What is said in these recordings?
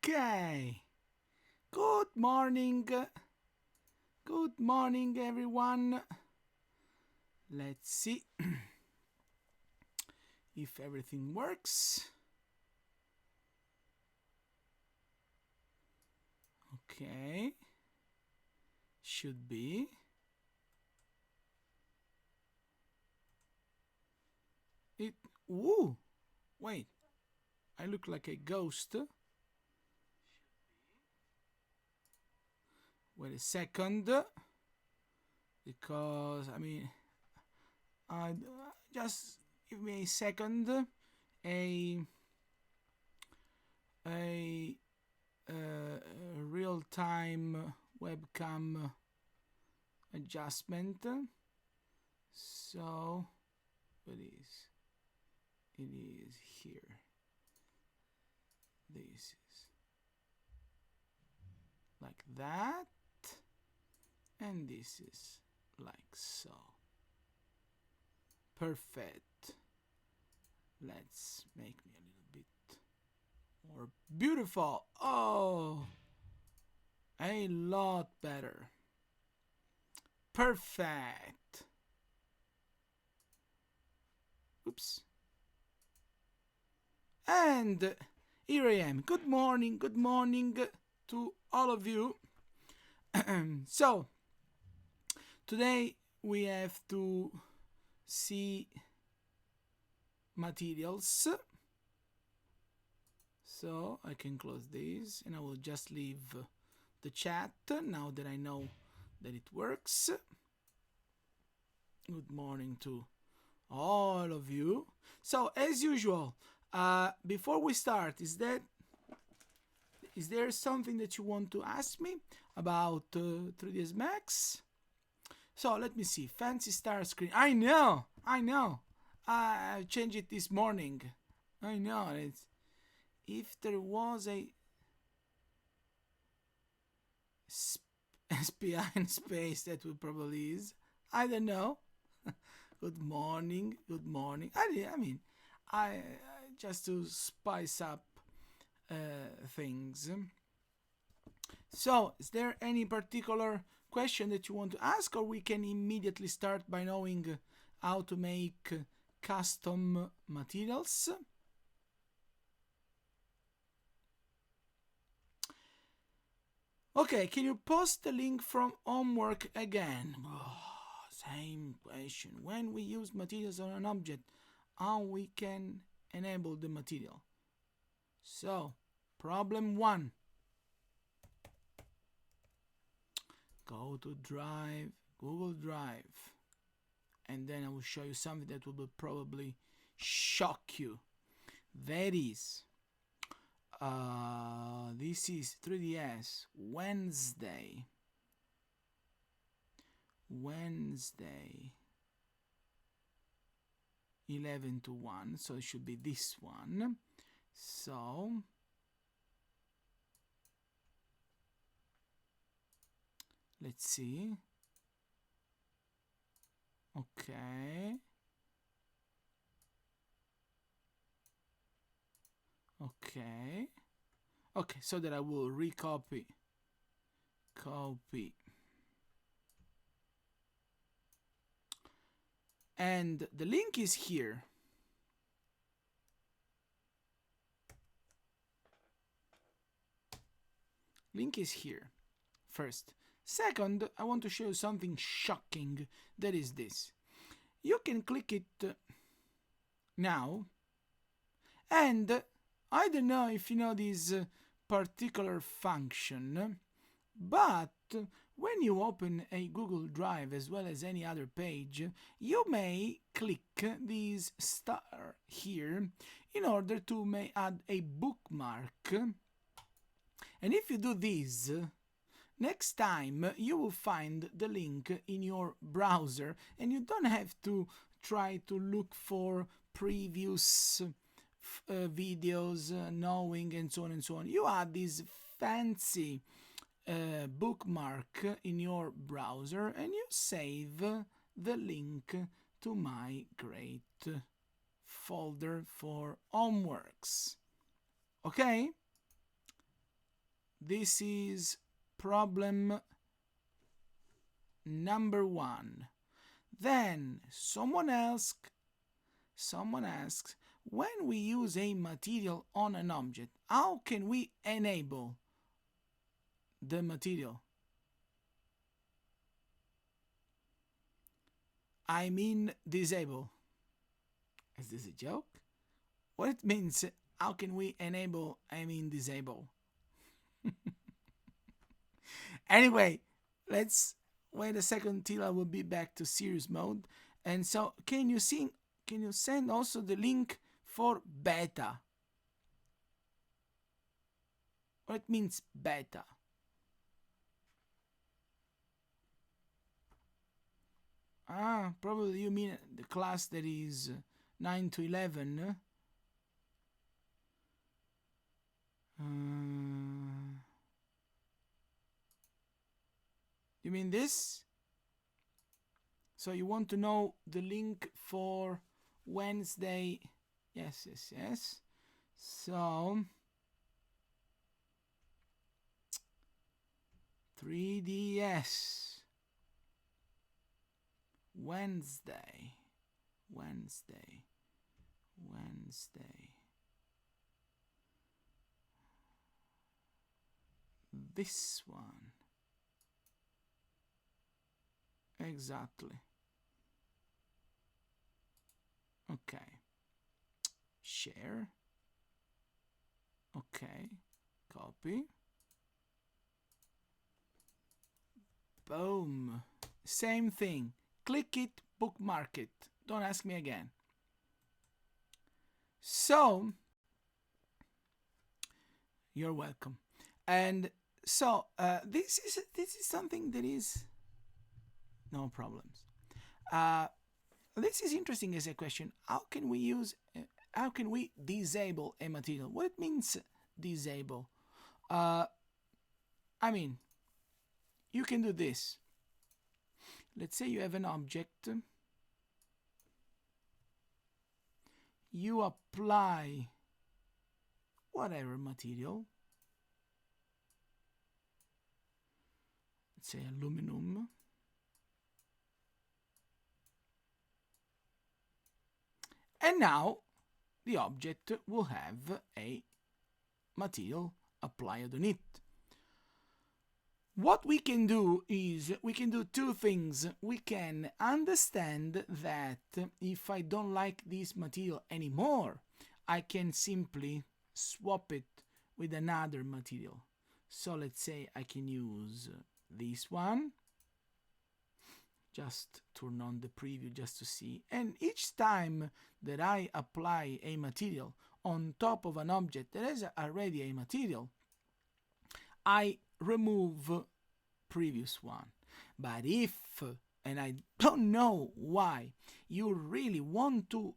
Okay. Good morning. Good morning, everyone. Let's see if everything works. Okay. Should be. Ooh. Wait. I look like a ghost. Wait a second. Because, just give me a second. A real-time webcam adjustment. So it is here. This is like that, and this is like so. Perfect. Let's make me a little bit more beautiful. Oh, a lot better. Perfect. Oops. And here I am. Good morning to all of you. So, today we have to see materials. So, I can close this and I will just leave the chat now that I know that it works. Good morning to all of you. So, as usual, before we start, is there something that you want to ask me about 3ds Max? So let me see. Fancy star screen. I know. I changed it this morning. I know. If there was a SPI in space, that would probably is. I don't know. Good morning. I just to spice up things. So, is there any particular question that you want to ask, or we can immediately start by knowing how to make custom materials? Okay, can you post the link from homework again? Same question. When we use materials on an object, how we can enable the material? So, problem 1. Go to Drive, Google Drive, and then I will show you something that will probably shock you. That is, this is 3ds Wednesday, 11 to 1, so it should be this one. So let's see. Okay, so that I will copy, and the link is here. Link is here. First. Second, I want to show you something shocking. That is this. You can click it now, and I don't know if you know this particular function, but when you open a Google Drive as well as any other page, you may click this star here in order to may add a bookmark. And if you do this, next time you will find the link in your browser and you don't have to try to look for previous videos, knowing and so on and so on. You add this fancy bookmark in your browser and you save the link to my great folder for homeworks. Okay? This is problem number 1. Then someone asks, when we use a material on an object, how can we enable the material? I mean disable. Is this a joke? What it means, how can we enable, I mean disable? Anyway, let's wait a second till I will be back to serious mode. And so, can you send also the link for beta? What it means beta? Probably you mean the class that is 9 to 11. You mean this? So you want to know the link for Wednesday? Yes. So 3DS Wednesday. This one. Exactly. Okay. Share. Okay. Copy. Boom. Same thing. Click it, bookmark it. Don't ask me again. So, you're welcome. And so, this is something that is no problems. This is interesting as a question. How can we disable a material? What it means disable? I mean, you can do this. Let's say you have an object. You apply whatever material. Let's say aluminum. And now the object will have a material applied on it. What we can do is, we can do two things. We can understand that if I don't like this material anymore, I can simply swap it with another material. So let's say I can use this one. Just turn on the preview just to see. And each time that I apply a material on top of an object that has already a material, I remove previous one. But if, and I don't know why, you really want to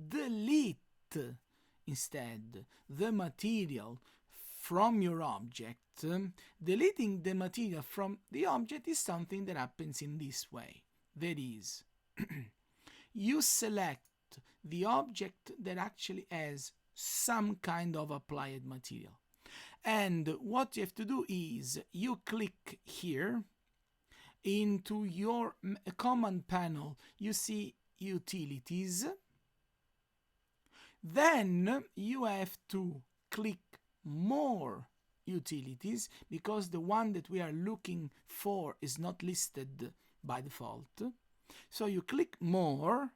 delete instead the material from your object, deleting the material from the object is something that happens in this way. That is, you select the object that actually has some kind of applied material. And what you have to do is you click here into your command panel. You see utilities. Then you have to click more utilities because the one that we are looking for is not listed by default. So you click more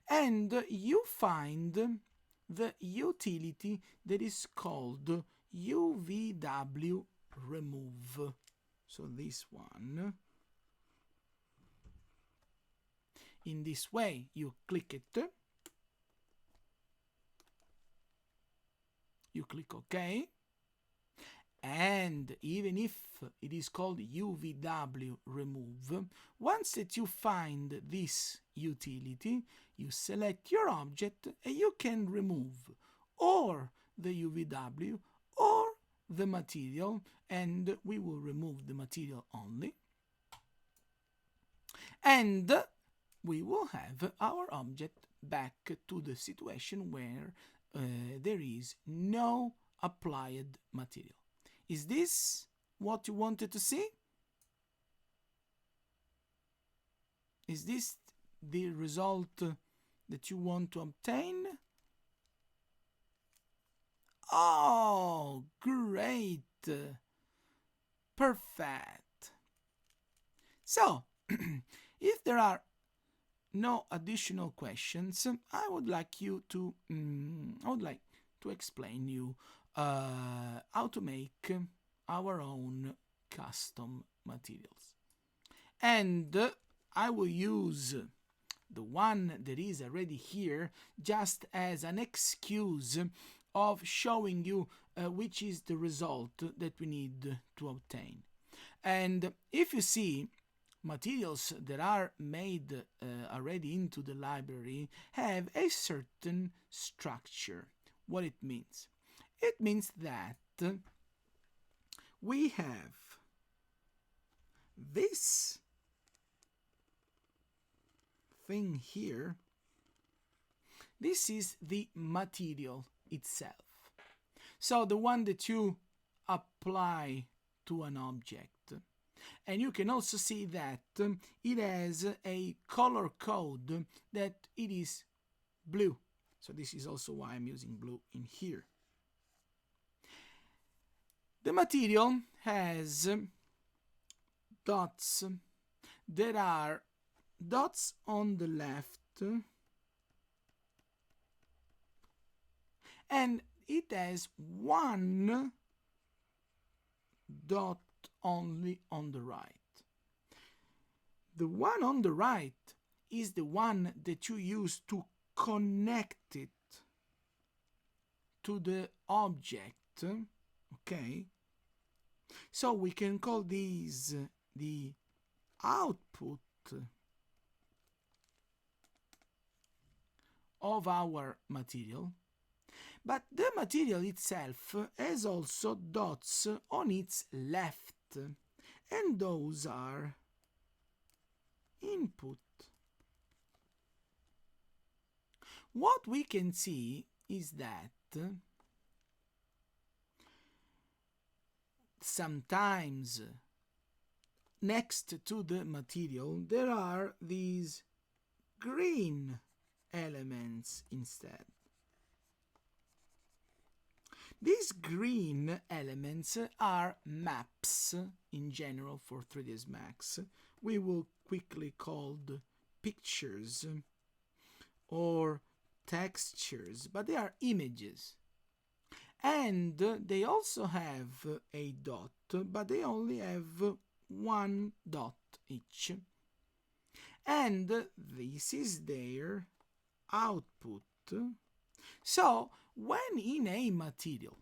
and you find the utility that is called UVW remove. So this one. In this way, you click it. You click OK. And even if it is called UVW remove, once that you find this utility, you select your object and you can remove or the UVW or the material, and we will remove the material only. And we will have our object back to the situation where there is no applied material. Is this what you wanted to see? Is this the result that you want to obtain? Oh, great! Perfect! So, if there are no additional questions, I would like to explain you how to make our own custom materials. And I will use the one that is already here just as an excuse of showing you which is the result that we need to obtain. And if you see, materials that are made already into the library have a certain structure. What it means? It means that we have this thing here. This is the material itself. So the one that you apply to an object. And you can also see that it has a color code that it is blue. So this is also why I'm using blue in here. The material has dots that are dots on the left, and it has one dot only on the right. The one on the right is the one that you use to connect it to the object, okay? So we can call these the output of our material. But the material itself has also dots on its left, and those are input. What we can see is that sometimes next to the material there are these green elements instead. These green elements are maps in general for 3ds Max. We will quickly called pictures or textures, but they are images. And they also have a dot, but they only have one dot each. And this is their output. So, when in a material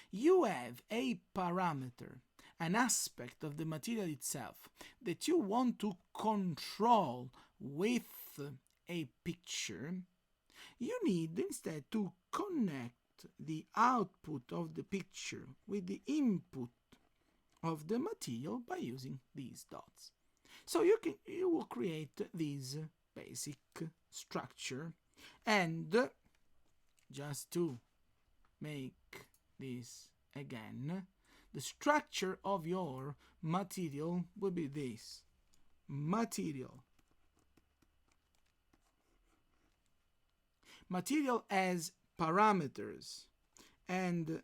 you have a parameter, an aspect of the material itself that you want to control with a picture, you need instead to connect the output of the picture with the input of the material by using these dots. So you will create this basic structure, and just to make this again, the structure of your material will be this. Material as parameters, and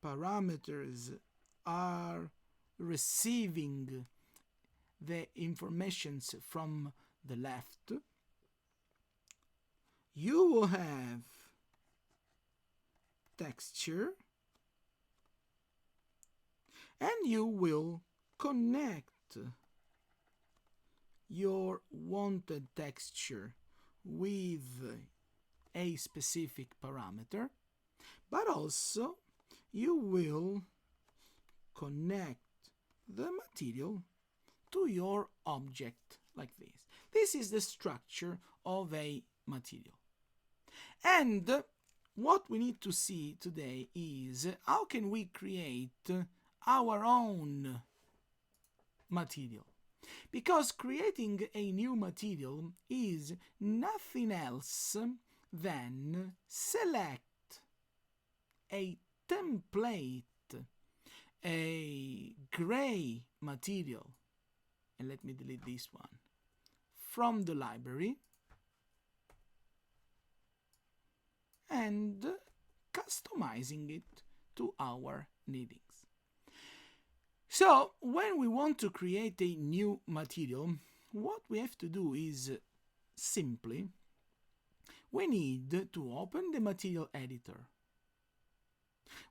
parameters are receiving the informations from the left. You will have texture, and you will connect your wanted texture with a specific parameter, but also you will connect the material to your object like this. This is the structure of a material. And what we need to see today is how can we create our own material. Because creating a new material is nothing else than select a template, a gray material, and let me delete this one, from the library, and customizing it to our needings. So, when we want to create a new material, what we have to do is simply, we need to open the material editor.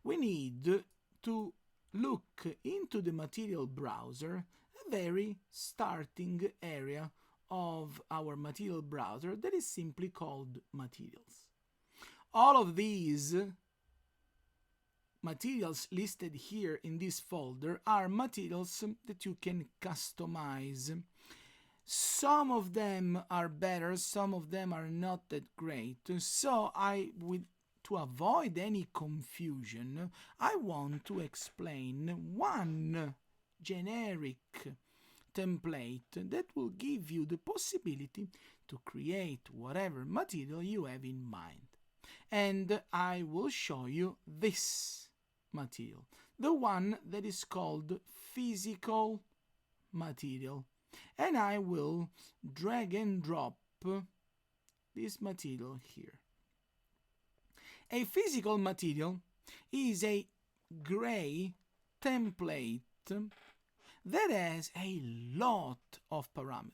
We need to look into the material browser, a very starting area of our material browser that is simply called materials. All of these materials listed here in this folder are materials that you can customize. Some of them are better, some of them are not that great. So to avoid any confusion, I want to explain one generic template that will give you the possibility to create whatever material you have in mind. And I will show you this material, the one that is called physical material. And I will drag and drop this material here. A physical material is a gray template that has a lot of parameters.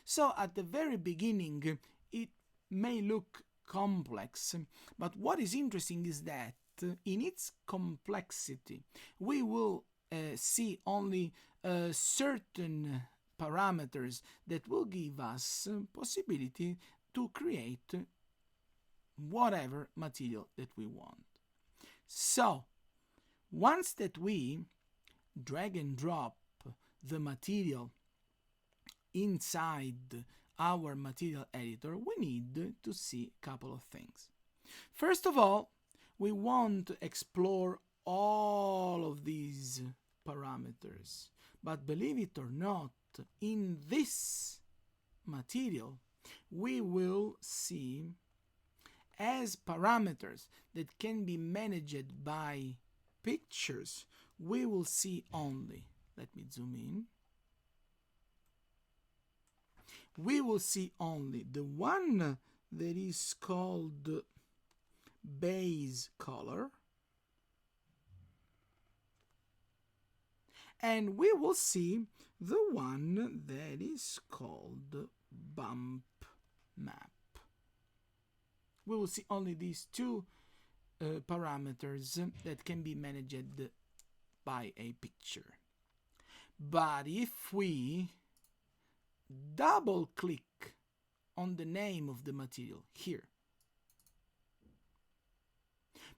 So at the very beginning, it may look complex, but what is interesting is that in its complexity, we will see only certain parameters that will give us possibility to create whatever material that we want. So, once that we drag and drop the material inside our material editor, we need to see a couple of things. First of all, we want to explore all of these parameters. But believe it or not, in this material, we will see as parameters that can be managed by pictures, we will see only, let me zoom in, we will see only the one that is called base color, and we will see the one that is called bump map. We will see only these two parameters that can be managed by a picture. But if we double click on the name of the material here,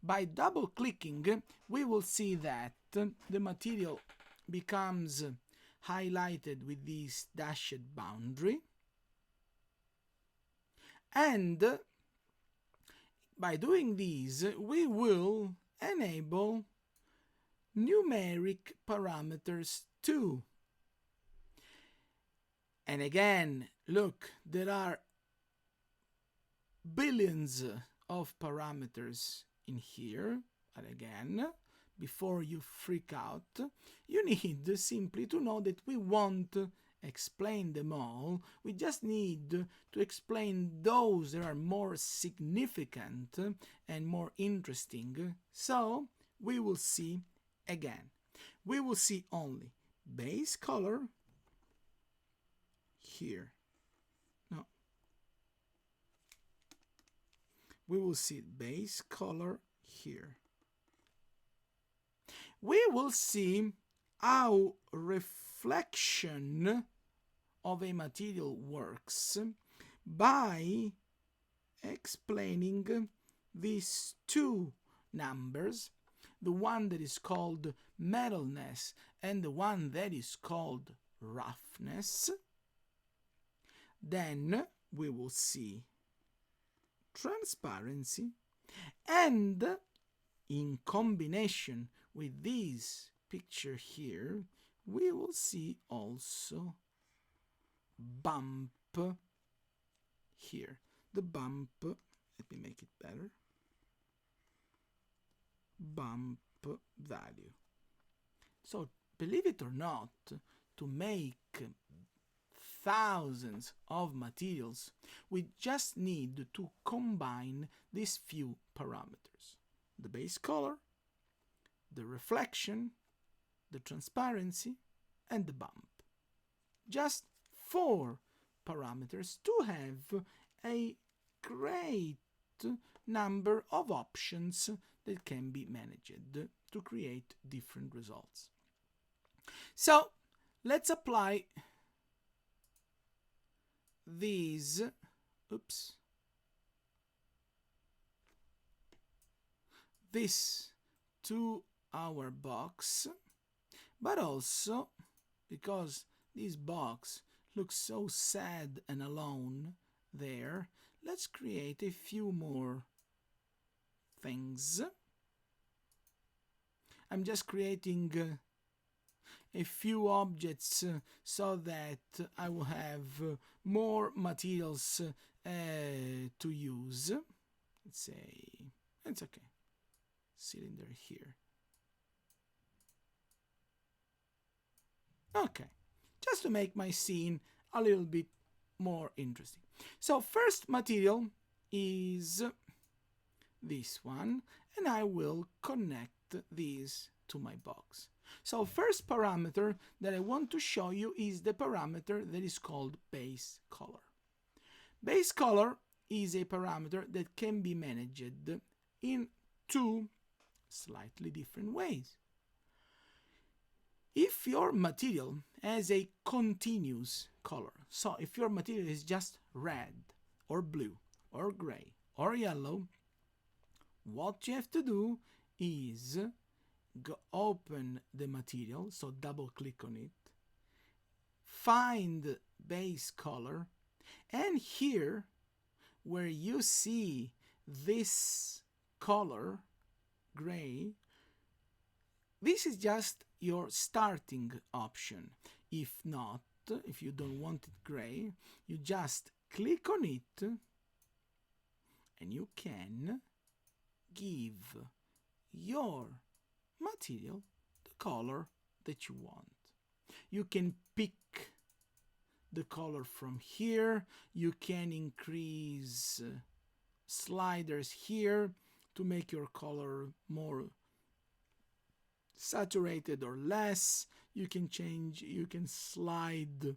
by double clicking, we will see that the material becomes highlighted with this dashed boundary, and by doing this, we will enable numeric parameters too. And again, look, there are billions of parameters in here. And again, before you freak out, you need simply to know that we won't explain them all. We just need to explain those that are more significant and more interesting. So we will see again. We will see only base color here. No. We will see base color here. We will see how reflection of a material works by explaining these two numbers, the one that is called metalness and the one that is called roughness. Then we will see transparency, and in combination with this picture here, we will see also bump here. The bump, let me make it better. bump value. So, believe it or not, to make thousands of materials, we just need to combine these few parameters: the base color, the reflection, the transparency, and the bump. Just 4 parameters to have a great number of options that can be managed to create different results. So let's apply these this to our box, but also, because this box looks so sad and alone there, let's create a few more things. I'm just creating a few objects so that I will have more materials to use. Let's say, it's okay, cylinder here. Okay, just to make my scene a little bit more interesting. So first material is this one, and I will connect these to my box. So first parameter that I want to show you is the parameter that is called base color. Base color is a parameter that can be managed in 2 slightly different ways. If your material has a continuous color, so if your material is just red or blue or gray or yellow, what you have to do is open the material, so double click on it, find base color, and here where you see this color gray, this is just your starting option. If not, if you don't want it gray, you just click on it and you can give your material the color that you want. You can pick the color from here. You can increase sliders here to make your color more saturated or less. You can change, you can slide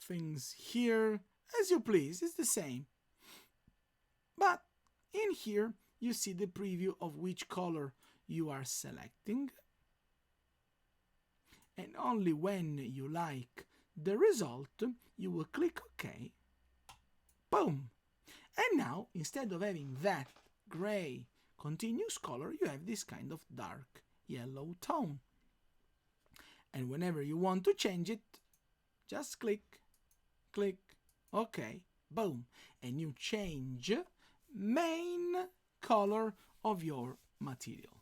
things here as you please. It's the same. But in here you see the preview of which color you are selecting, and only when you like the result you will click OK. Boom! And now, instead of having that gray continuous color, you have this kind of dark yellow tone. And whenever you want to change it, just click, OK, boom, and you change main color of your material.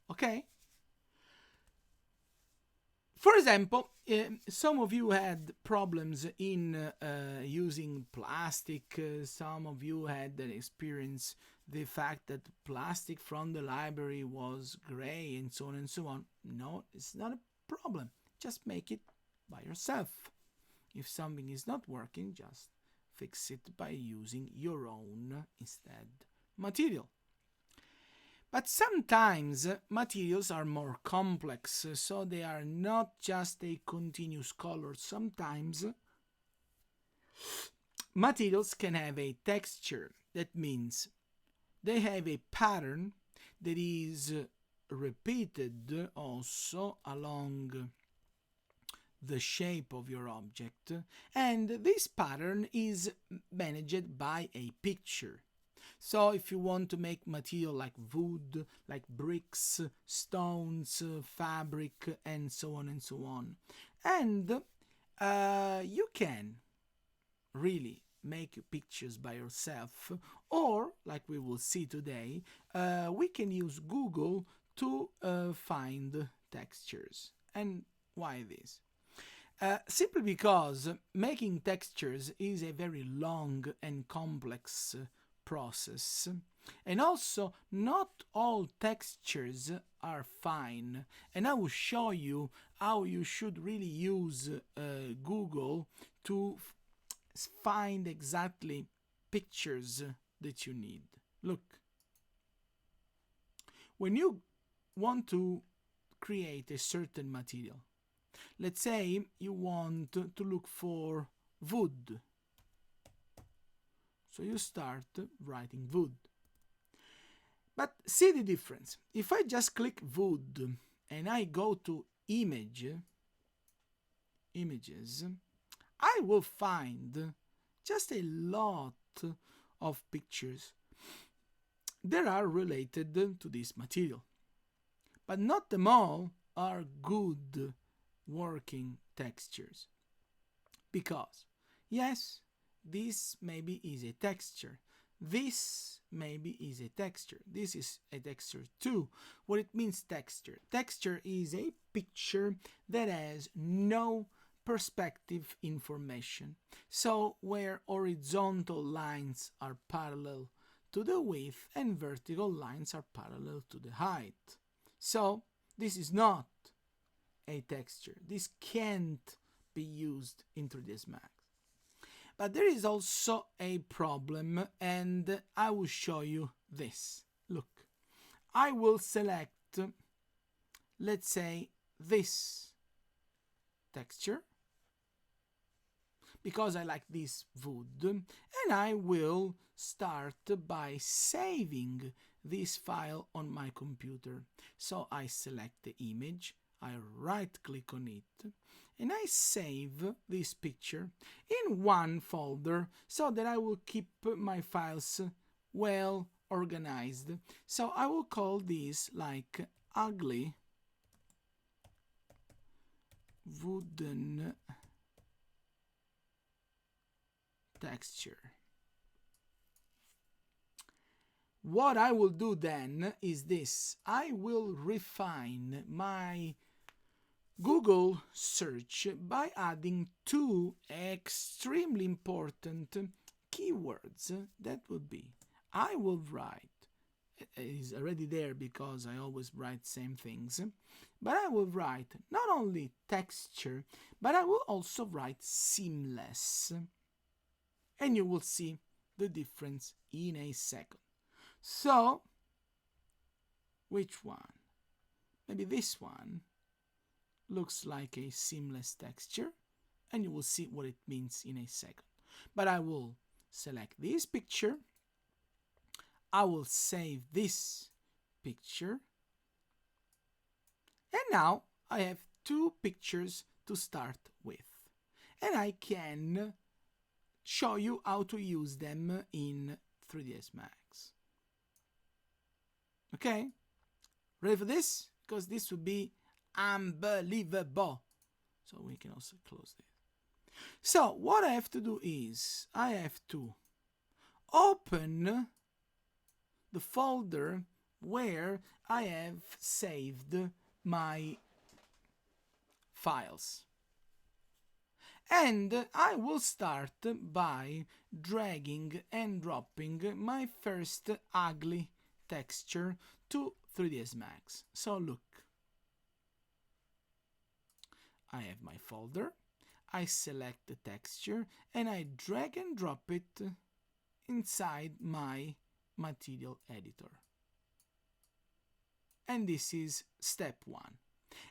Okay? For example, some of you had problems in using plastic. Some of you had experienced the fact that plastic from the library was gray and so on and so on. No, it's not a problem. Just make it by yourself. If something is not working, just fix it by using your own instead material. But sometimes materials are more complex, so they are not just a continuous color. Sometimes materials can have a texture. That means they have a pattern that is repeated also along the shape of your object, and this pattern is managed by a picture. So if you want to make material like wood, like bricks, stones, fabric, and so on and so on, and you can really make pictures by yourself, or like we will see today, we can use Google to find textures. And why this? Simply because making textures is a very long and complex process. And also, not all textures are fine. And I will show you how you should really use Google to find exactly pictures that you need. Look, when you want to create a certain material, let's say you want to look for wood. So you start writing wood. But see the difference. If I just click wood and I go to images, I will find just a lot of pictures that are related to this material. But not them all are good working textures. Because, yes, this maybe is a texture. This maybe is a texture. This is a texture too. What it means texture? Texture is a picture that has no perspective information. So where horizontal lines are parallel to the width and vertical lines are parallel to the height. So this is not a texture. This can't be used in 3ds Max. But there is also a problem, and I will show you this. Look, I will select, let's say, this texture, because I like this wood, and I will start by saving this file on my computer. So I select the image, I right click on it, and I save this picture in one folder so that I will keep my files well organized. So I will call this like ugly wooden texture. What I will do then is this. I will refine my Google search by adding two extremely important keywords. That would be, I will write, it is already there because I always write same things, but I will write not only texture, but I will also write seamless. And you will see the difference in a second. So, which one? Maybe this one looks like a seamless texture, and you will see what it means in a second. But I will select this picture, I will save this picture, and now I have two pictures to start with, and I can show you how to use them in 3ds Max. Okay? Ready for this? Because this would be unbelievable. So we can also close this. So what I have to do is I have to open the folder where I have saved my files. And I will start by dragging and dropping my first ugly texture to 3ds Max. So look, I have my folder, I select the texture and I drag and drop it inside my material editor. And this is step one.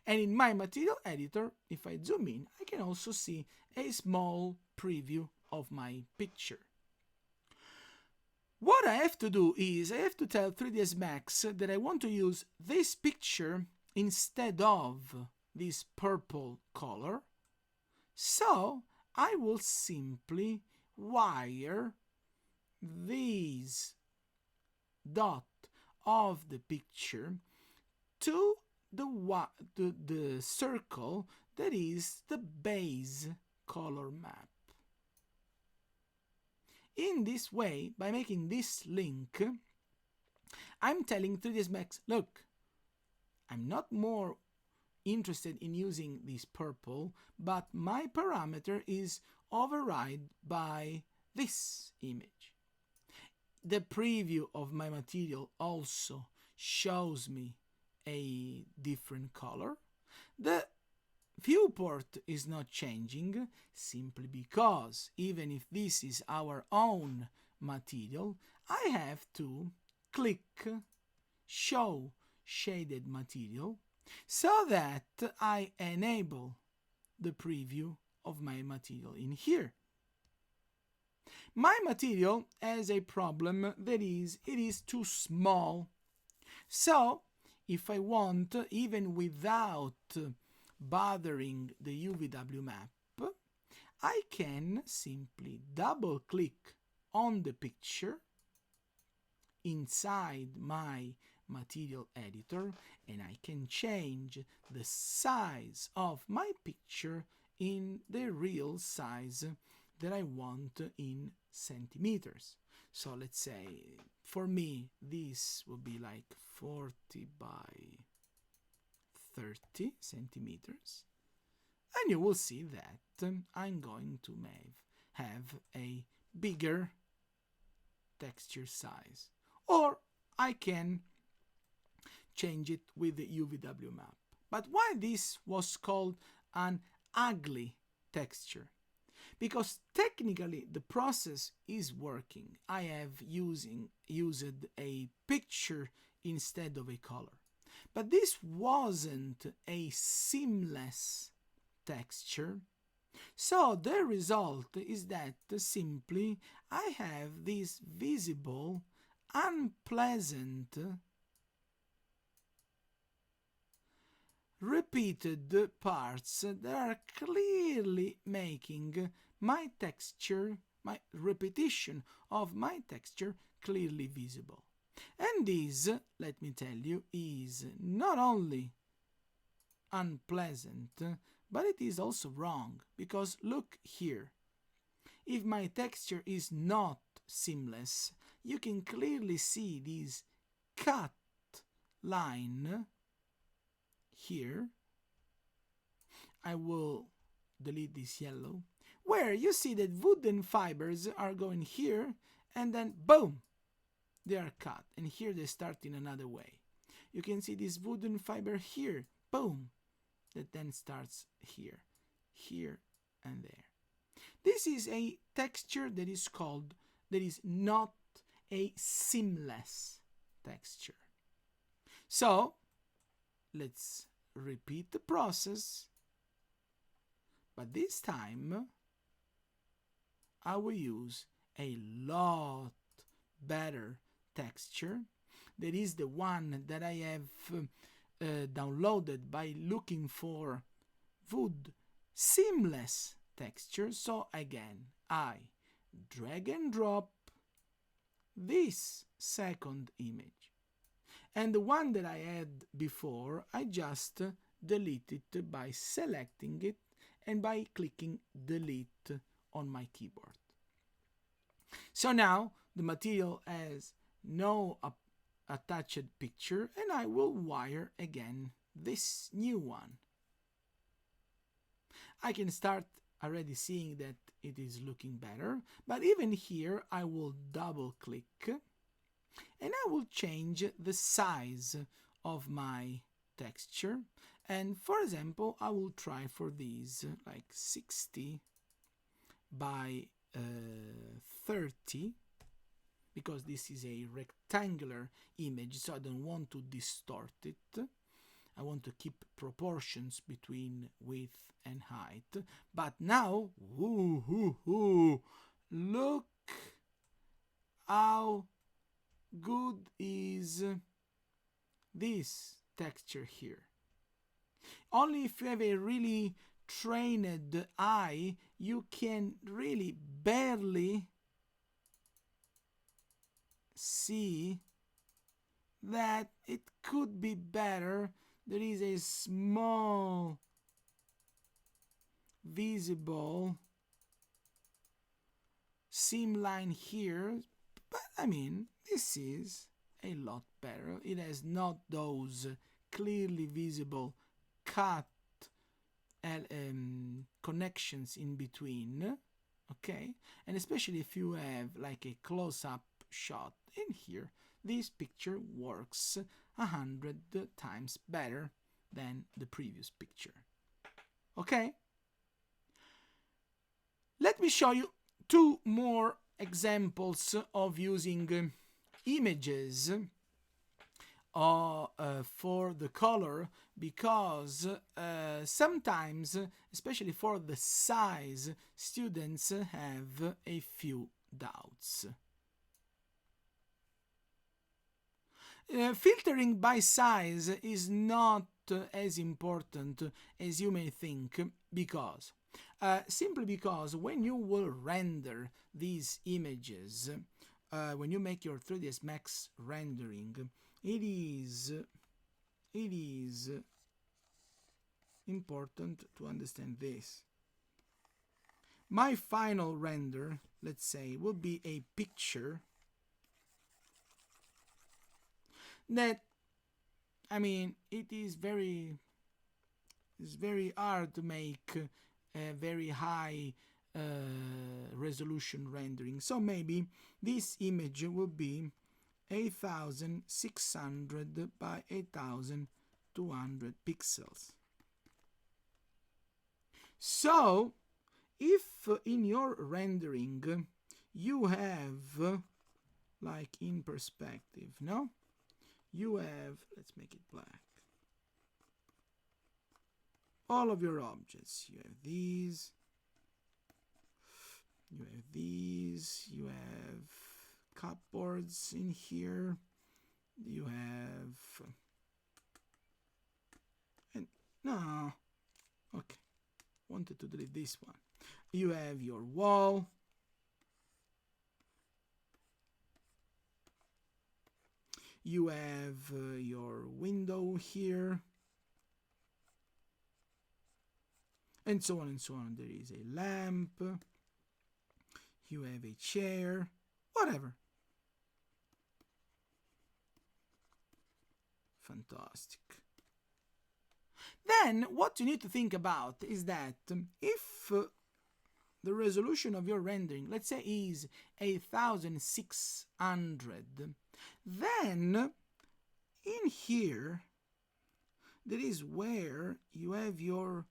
And in my material editor, if I zoom in, I can also see a small preview of my picture. What I have to do is I have to tell 3ds Max that I want to use this picture instead of this purple color. So I will simply wire this dot of the picture to the circle that is the base color map. In this way, by making this link, I'm telling 3ds Max, look, I'm not more interested in using this purple, but my parameter is override by this image. the preview of my material also shows me a different color. The viewport is not changing simply because even if this is our own material, I have to click Show Shaded Material so that I enable the preview of my material in here. My material has a problem, that is, it is too small. So, if I want, even without bothering the UVW map, I can simply double click on the picture inside my material editor, and I can change the size of my picture in the real size that I want in centimeters. So let's say for me this would be like 40 by 30 centimeters, and you will see that I'm going to have a bigger texture size, or I can change it with the UVW map. But why this was called an ugly texture? Because technically the process is working. I have used a picture instead of a color. But this wasn't a seamless texture. So the result is that simply I have this visible, unpleasant, repeated parts that are clearly making my texture, my repetition of my texture clearly visible. And this, let me tell you, is not only unpleasant, but it is also wrong, because look here. If my texture is not seamless, you can clearly see this cut line here. I will delete this yellow, where you see that wooden fibers are going here, and then boom, they are cut, and here they start in another way. You can see this wooden fiber here, boom, that then starts here, here, and there. This is a texture that is not a seamless texture. So let's repeat the process, but this time I will use a lot better texture. That is the one that I have downloaded by looking for wood seamless texture. So again, I drag and drop this second image, and the one that I had before I just delete it by selecting it and by clicking delete on my keyboard. So now the material has no attached picture, and I will wire again this new one. I can start already seeing that it is looking better, but even here I will double click and I will change the size of my texture, and for example I will try for these like 60 by 30, because this is a rectangular image, so I don't want to distort it. I want to keep proportions between width and height. But now, look how good is this texture here. Only if you have a really trained eye, you can really barely see that it could be better. There is a small visible seam line here, but I mean, this is a lot better. It has not those clearly visible cut connections in between, okay? And especially if you have like a close-up shot in here, this picture works 100 times better than the previous picture. Okay? Let me show you two more examples of using images for the color, because sometimes, especially for the size, students have a few doubts. Filtering by size is not as important as you may think, because simply because when you will render these images, when you make your 3ds Max rendering, it is important to understand this. My final render, let's say, will be a picture that, it is very hard to make a very high resolution rendering. So maybe this image will be 8600 by 8200 pixels. So if in your rendering you have, like in perspective, no? You have, let's make it black, all of your objects. You have these, you have cupboards in here, you have, and no, okay, wanted to delete this one. You have your wall, you have your window here, and so on and so on. There is a lamp, you have a chair, whatever. Fantastic. Then what you need to think about is that if the resolution of your rendering, let's say, is 8600, then in here there is where you have your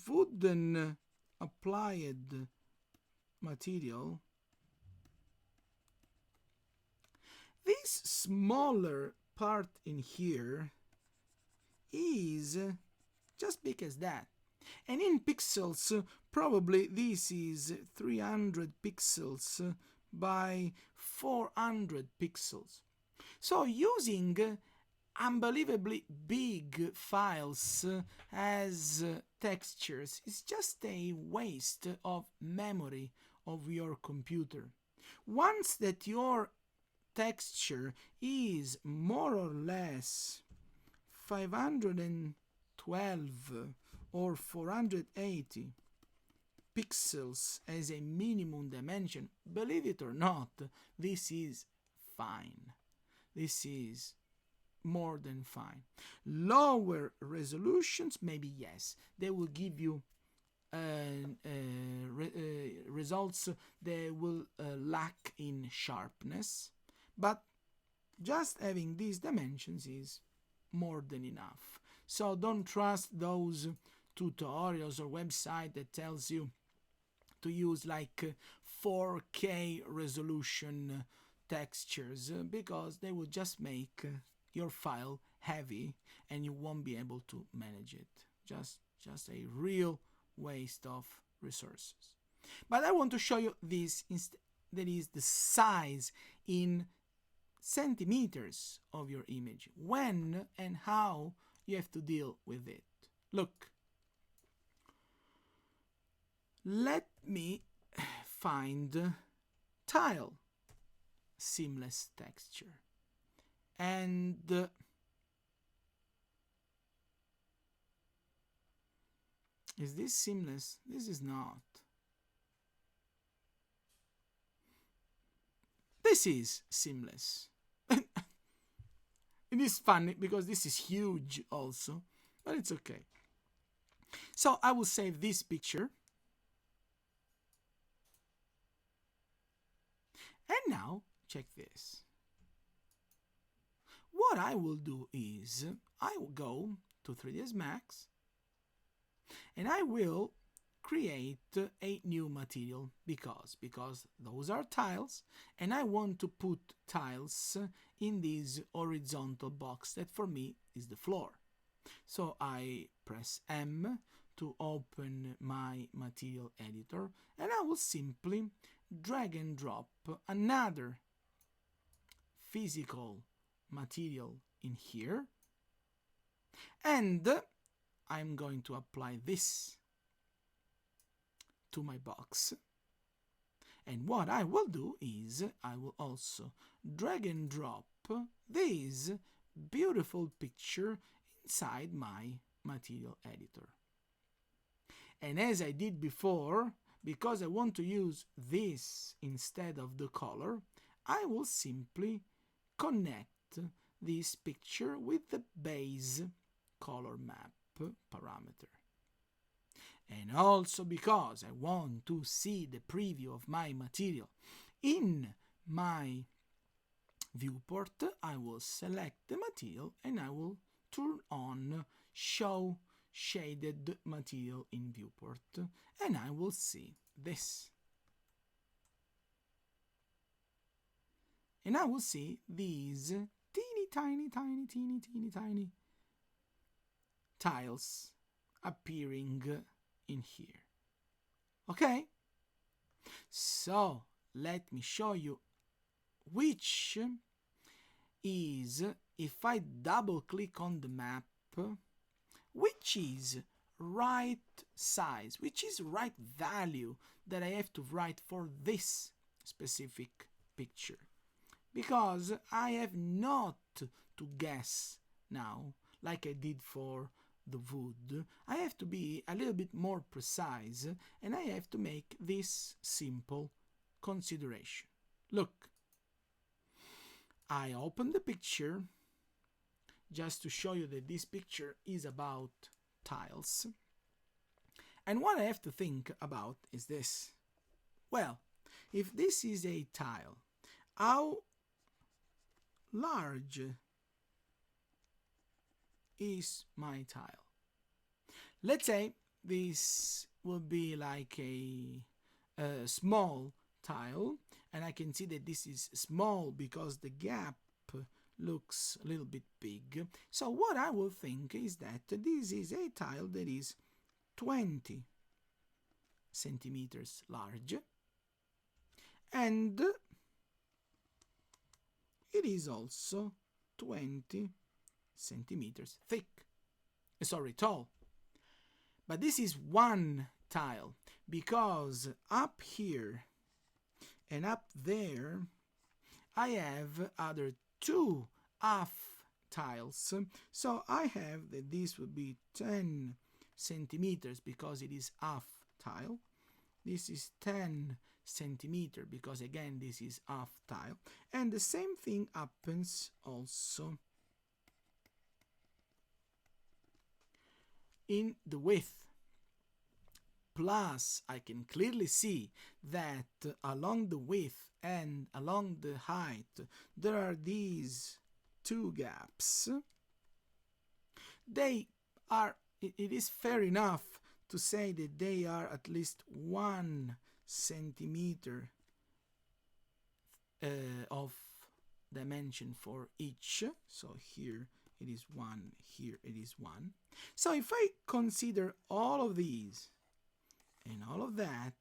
wooden applied material. This smaller part in here is just big as that, and in pixels probably this is 300 pixels by 400 pixels. So using unbelievably big files as textures is just a waste of memory of your computer. Once that your texture is more or less 512 or 480 pixels as a minimum dimension, believe it or not, this is fine. This is more than fine. Lower resolutions, maybe yes, they will give you results that will lack in sharpness, but just having these dimensions is more than enough. So don't trust those tutorials or website that tells you to use like 4K resolution textures, because they will just make your file heavy and you won't be able to manage it. Just a real waste of resources. But I want to show you this that is the size in centimeters of your image, when and how you have to deal with it. Look, let me find tile seamless texture, and is this seamless? This is not. This is seamless. It is funny because this is huge also, but it's okay. So I will save this picture. And now, check this. What I will do is, I will go to 3ds Max, and I will create a new material because those are tiles, and I want to put tiles in this horizontal box that for me is the floor. So I press M to open my material editor, and I will simply drag and drop another physical material in here, and I'm going to apply this to my box. And what I will do is I will also drag and drop this beautiful picture inside my material editor. And as I did before, because I want to use this instead of the color, I will simply connect this picture with the base color map parameter. And also because I want to see the preview of my material in my viewport, I will select the material and I will turn on Show Shaded Material in Viewport, and I will see this. And I will see these teeny tiny tiles appearing in here. Okay? So, let me show you which is, if I double click on the map, which is right size, which is right value that I have to write for this specific picture. Because I have not to guess now, like I did for the wood. I have to be a little bit more precise, and I have to make this simple consideration. Look, I open the picture just to show you that this picture is about tiles. And what I have to think about is this. Well, if this is a tile, how large is my tile? Let's say this will be like a small tile, and I can see that this is small because the gap looks a little bit big. So what I will think is that this is a tile that is 20 centimeters large, and it is also 20 centimeters thick. Tall. But this is one tile, because up here and up there I have other two half tiles. So I have that this would be 10 centimeters because it is half tile. This is 10 centimeter because again this is half tile. And the same thing happens also in the width. Plus, I can clearly see that along the width and along the height there are these two gaps. They are, it is fair enough to say that they are at least 1 centimeter of dimension for each. So here it is 1, here it is 1. So if I consider all of these and all of that,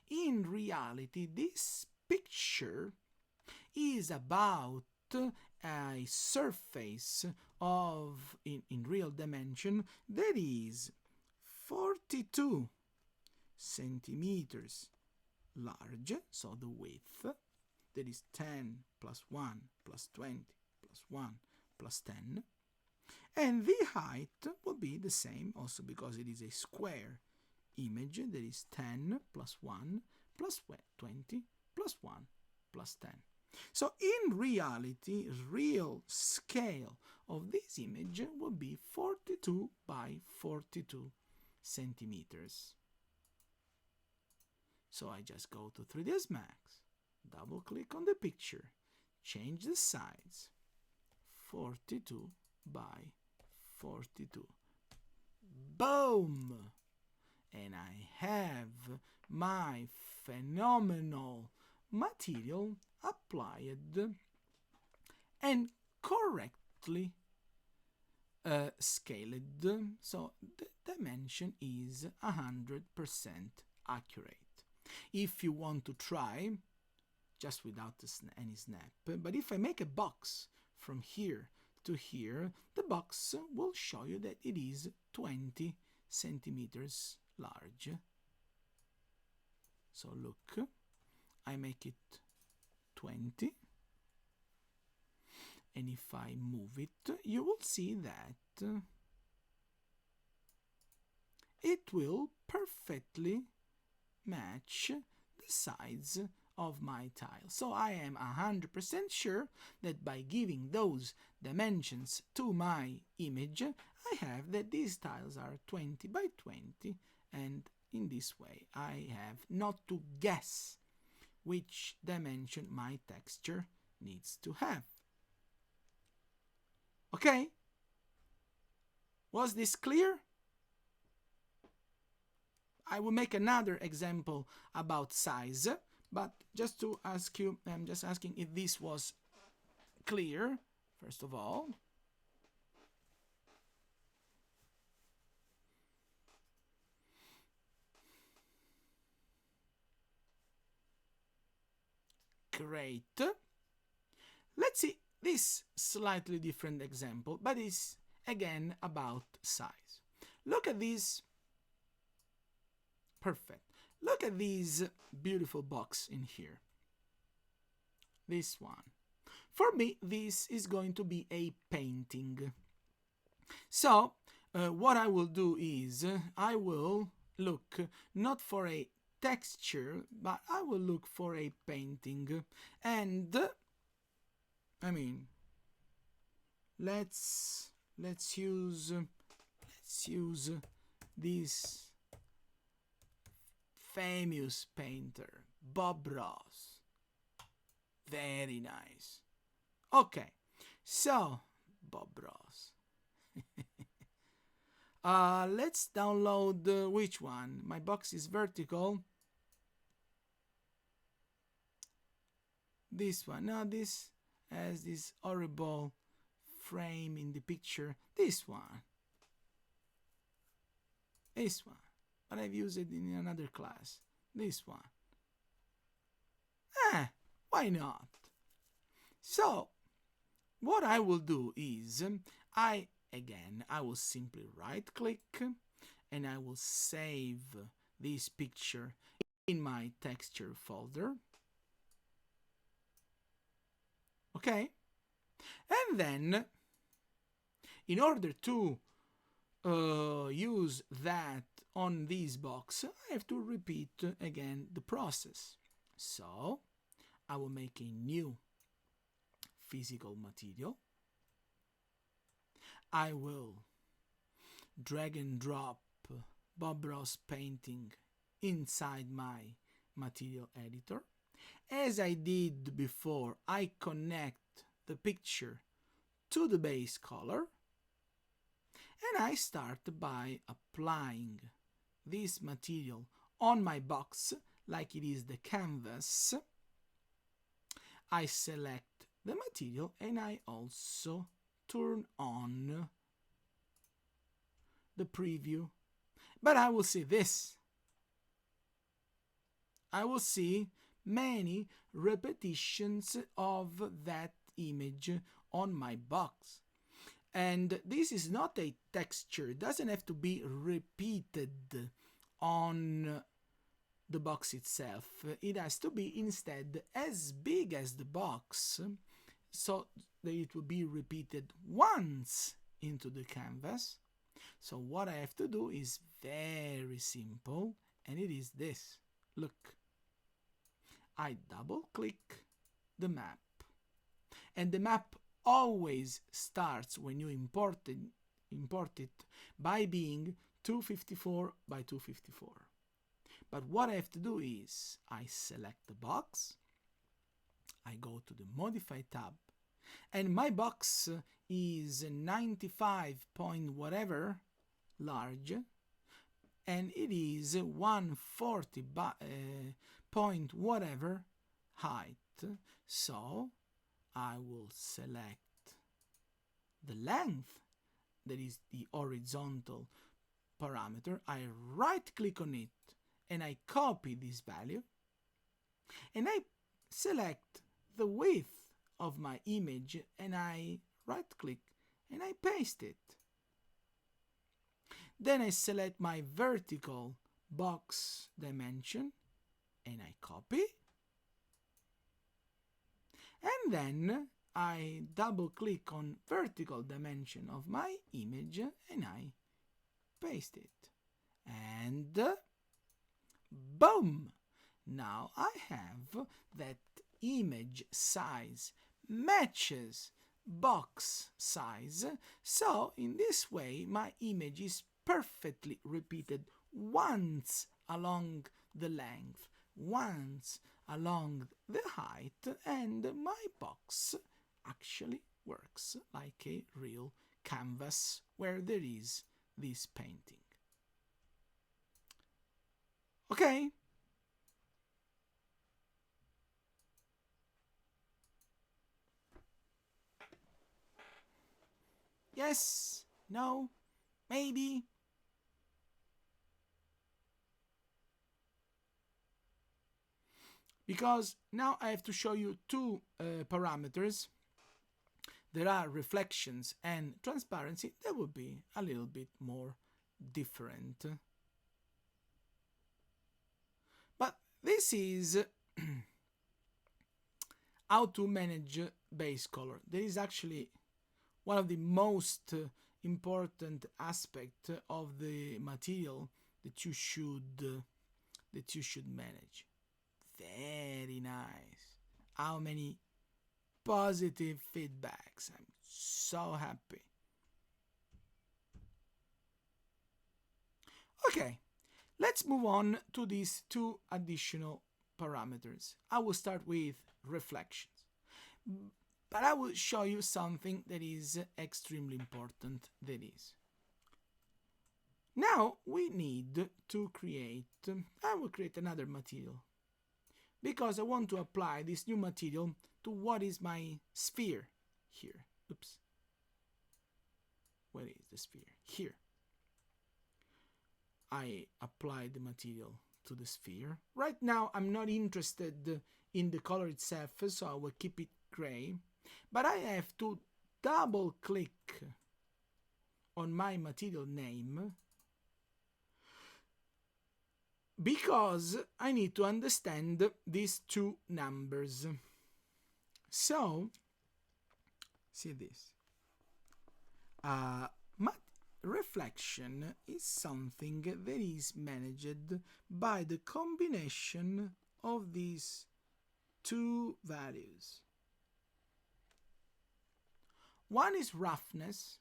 in reality this picture is about a surface of, in real dimension, that is 42 centimeters large, so the width, that is 10 plus 1 plus 20 plus 1 plus 10, and the height will be the same also because it is a square image, that is 10 plus 1 plus 20 plus 1 plus 10. So in reality, real scale of this image will be 42 by 42 centimeters. So I just go to 3ds Max, double click on the picture, change the size, 42 by 42. Boom! And I have my phenomenal material applied and correctly scaled, so the dimension is 100% accurate. If you want to try, just without any snap, but if I make a box from here to here, the box will show you that it is 20 centimeters large. So look, I make it 20, and if I move it, you will see that it will perfectly match the size of my tile. So I am 100% sure that by giving those dimensions to my image, I have that these tiles are 20 by 20, and in this way I have not to guess which dimension my texture needs to have. Okay? Was this clear? I will make another example about size, but just to ask you, I'm just asking if this was clear, first of all. Great. Let's see this slightly different example, but it's again about size. Look at this. Perfect. Look at this beautiful box in here. This one. For me, this is going to be a painting. So, what I will do is, I will look not for a texture, but I will look for a painting. And, I mean, let's use this famous painter, Bob Ross. Very nice. Okay, so Bob Ross. Let's download which one? My box is vertical. This one. No, this has this horrible frame in the picture. This one. This one. But I've used it in another class. This one. Why not? So, what I will do is, I will simply right click and I will save this picture in my texture folder. Okay? And then, in order to use that on this box, I have to repeat again the process. So, I will make a new physical material. I will drag and drop Bob Ross painting inside my material editor. As I did before, I connect the picture to the base color, and I start by applying this material on my box like it is the canvas. I select the material and I also turn on the preview. But I will see this. I will see many repetitions of that image on my box. And this is not a texture. It doesn't have to be repeated on the box itself. It has to be instead as big as the box, so that it will be repeated once into the canvas. So what I have to do is very simple, and it is this. Look, I double click the map, and the map always starts when you import it by being 254 by 254. But what I have to do is I select the box, I go to the Modify tab, and my box is 95 point whatever large, and it is 140 point whatever height. So I will select the length, that is the horizontal parameter. I right click on it and I copy this value, and I select the width of my image and I right click and I paste it. Then I select my vertical box dimension and I copy, and then I double click on vertical dimension of my image and I paste it, and boom! Now I have that image size matches box size, so in this way my image is perfectly repeated once along the length, once along the height, and my box actually works like a real canvas where there is this painting. Okay? Yes? No? Maybe? Because now I have to show you two parameters. There are reflections and transparency. That would be a little bit more different. But this is how to manage base color. There is actually one of the most important aspects of the material that you should manage. Very nice. How many positive feedbacks. I'm so happy. Okay, let's move on to these two additional parameters. I will start with reflections, but I will show you something that is extremely important. That is, now we need to I will create another material, because I want to apply this new material to what is my sphere here. Oops. Where is the sphere? Here. I apply the material to the sphere. Right now I'm not interested in the color itself, so I will keep it gray. But I have to double click on my material name, because I need to understand these two numbers. So, see this. Reflection is something that is managed by the combination of these two values. One is roughness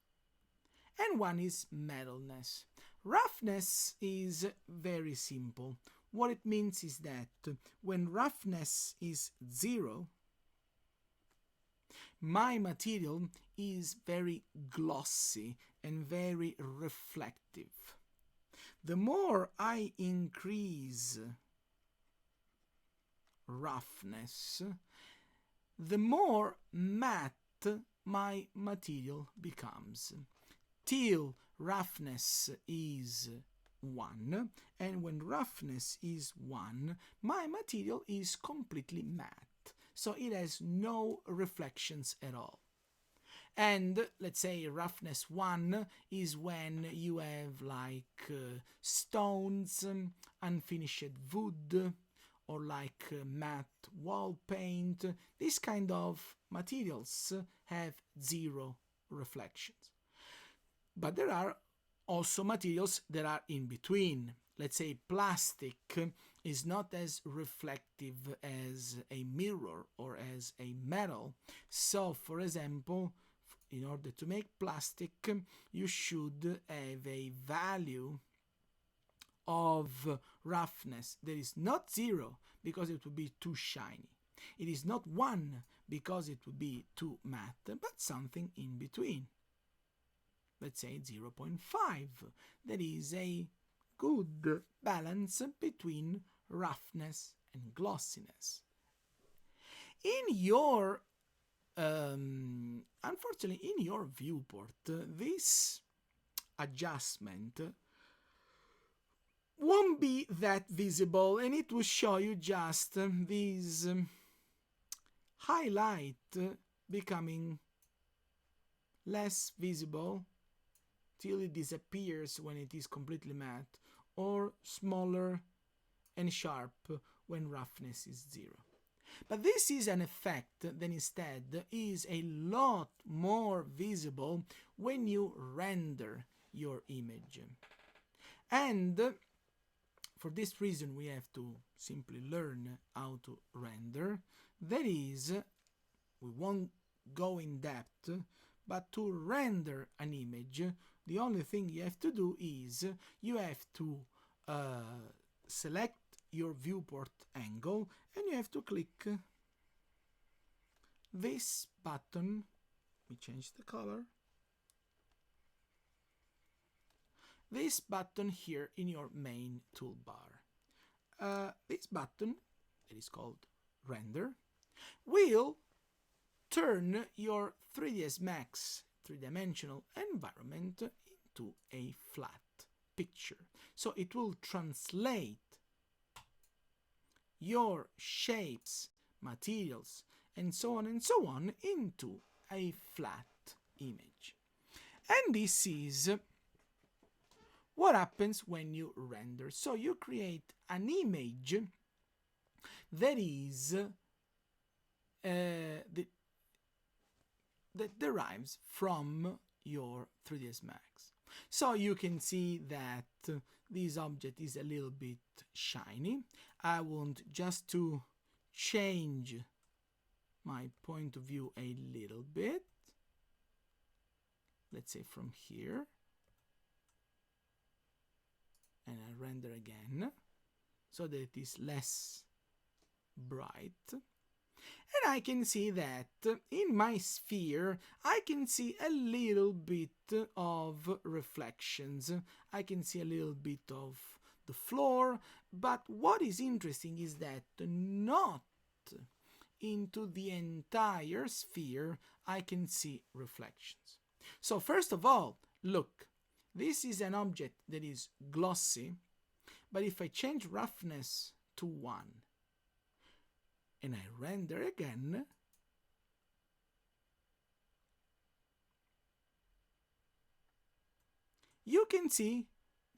and one is metalness. Roughness is very simple. What it means is that when roughness is 0, my material is very glossy and very reflective. The more I increase roughness, the more matte my material becomes, till roughness is 1, and when roughness is 1, my material is completely matte, so it has no reflections at all. And let's say roughness 1 is when you have like stones, unfinished wood, or like matte wall paint. These kind of materials have 0 reflections. But there are also materials that are in between. Let's say plastic is not as reflective as a mirror or as a metal. So, for example, in order to make plastic, you should have a value of roughness that is not 0, because it would be too shiny. It is not 1 because it would be too matte, but something in between. Let's say 0.5. That is a good balance between roughness and glossiness. In your unfortunately, in your viewport, this adjustment won't be that visible, and it will show you just this highlight becoming less visible till it disappears when it is completely matte, or smaller and sharp when roughness is 0. But this is an effect that instead is a lot more visible when you render your image. And for this reason we have to simply learn how to render. That is, we won't go in depth, but to render an image, the only thing you have to do is you have to select your viewport angle, and you have to click this button. We change the color. This button here in your main toolbar. This button, that is called render, will turn your 3ds Max 3-dimensional environment into a flat picture. So it will translate your shapes, materials, and so on into a flat image. And this is what happens when you render. So you create an image that is that derives from your 3ds Max. So you can see that this object is a little bit shiny. I want just to change my point of view a little bit. Let's say from here. And I render again so that it is less bright. And I can see that in my sphere I can see a little bit of reflections. I can see a little bit of the floor, but what is interesting is that not into the entire sphere I can see reflections. So first of all, look, this is an object that is glossy, but if I change roughness to 1 and I render again, you can see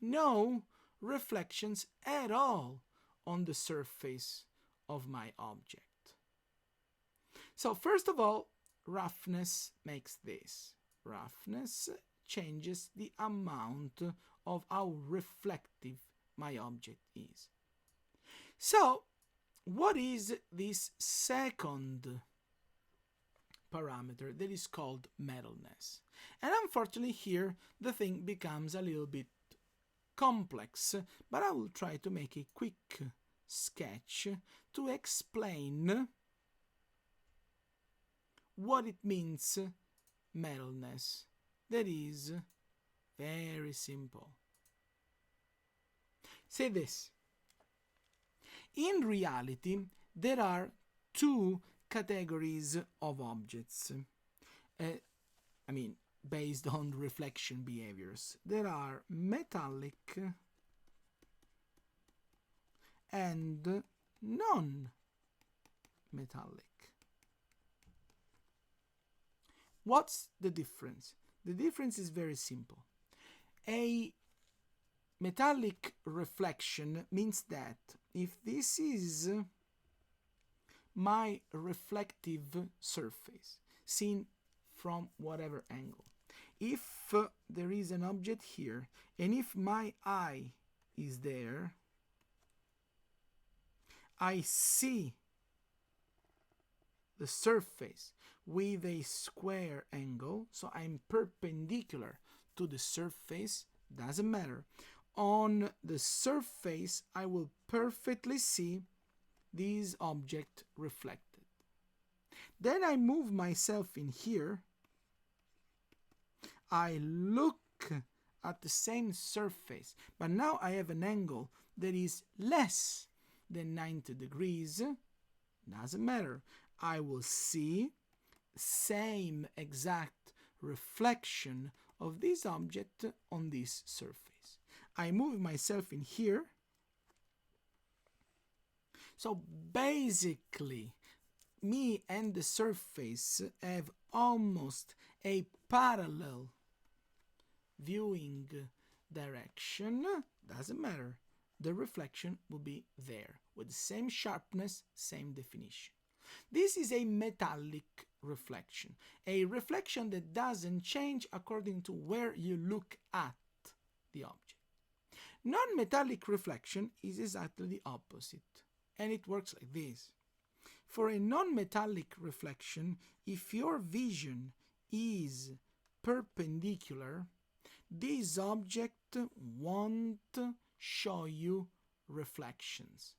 no reflections at all on the surface of my object. So first of all, roughness makes this. Roughness changes the amount of how reflective my object is. So what is this second parameter that is called metalness? And unfortunately here the thing becomes a little bit complex, but I will try to make a quick sketch to explain what it means, metalness. That is very simple. Say this. In reality, there are 2 categories of objects. Based on reflection behaviors. There are metallic and non-metallic. What's the difference? The difference is very simple. A metallic reflection means that if this is my reflective surface seen from whatever angle, if there is an object here and if my eye is there, I see the surface with a square angle, so I'm perpendicular to the surface, doesn't matter. On the surface I will perfectly see this object reflected. Then I move myself in here. I look at the same surface, but now I have an angle that is less than 90 degrees. Doesn't matter. I will see same exact reflection of this object on this surface. I move myself in here. So basically, me and the surface have almost a parallel viewing direction. Doesn't matter. The reflection will be there with the same sharpness, same definition. This is a metallic reflection, a reflection that doesn't change according to where you look at the object. Non-metallic reflection is exactly the opposite, and it works like this. For a non-metallic reflection, if your vision is perpendicular, this object won't show you reflections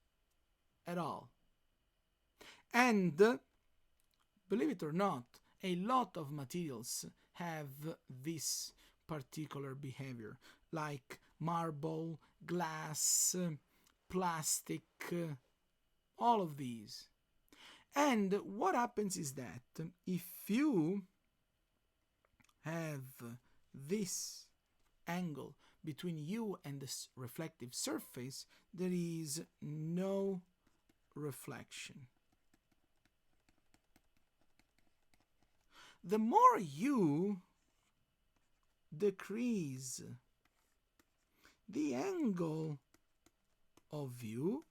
at all. And believe it or not, a lot of materials have this particular behavior, like marble, glass, plastic, all of these. And what happens is that if you have this angle between you and the reflective surface, there is no reflection. The more you decrease the angle of view,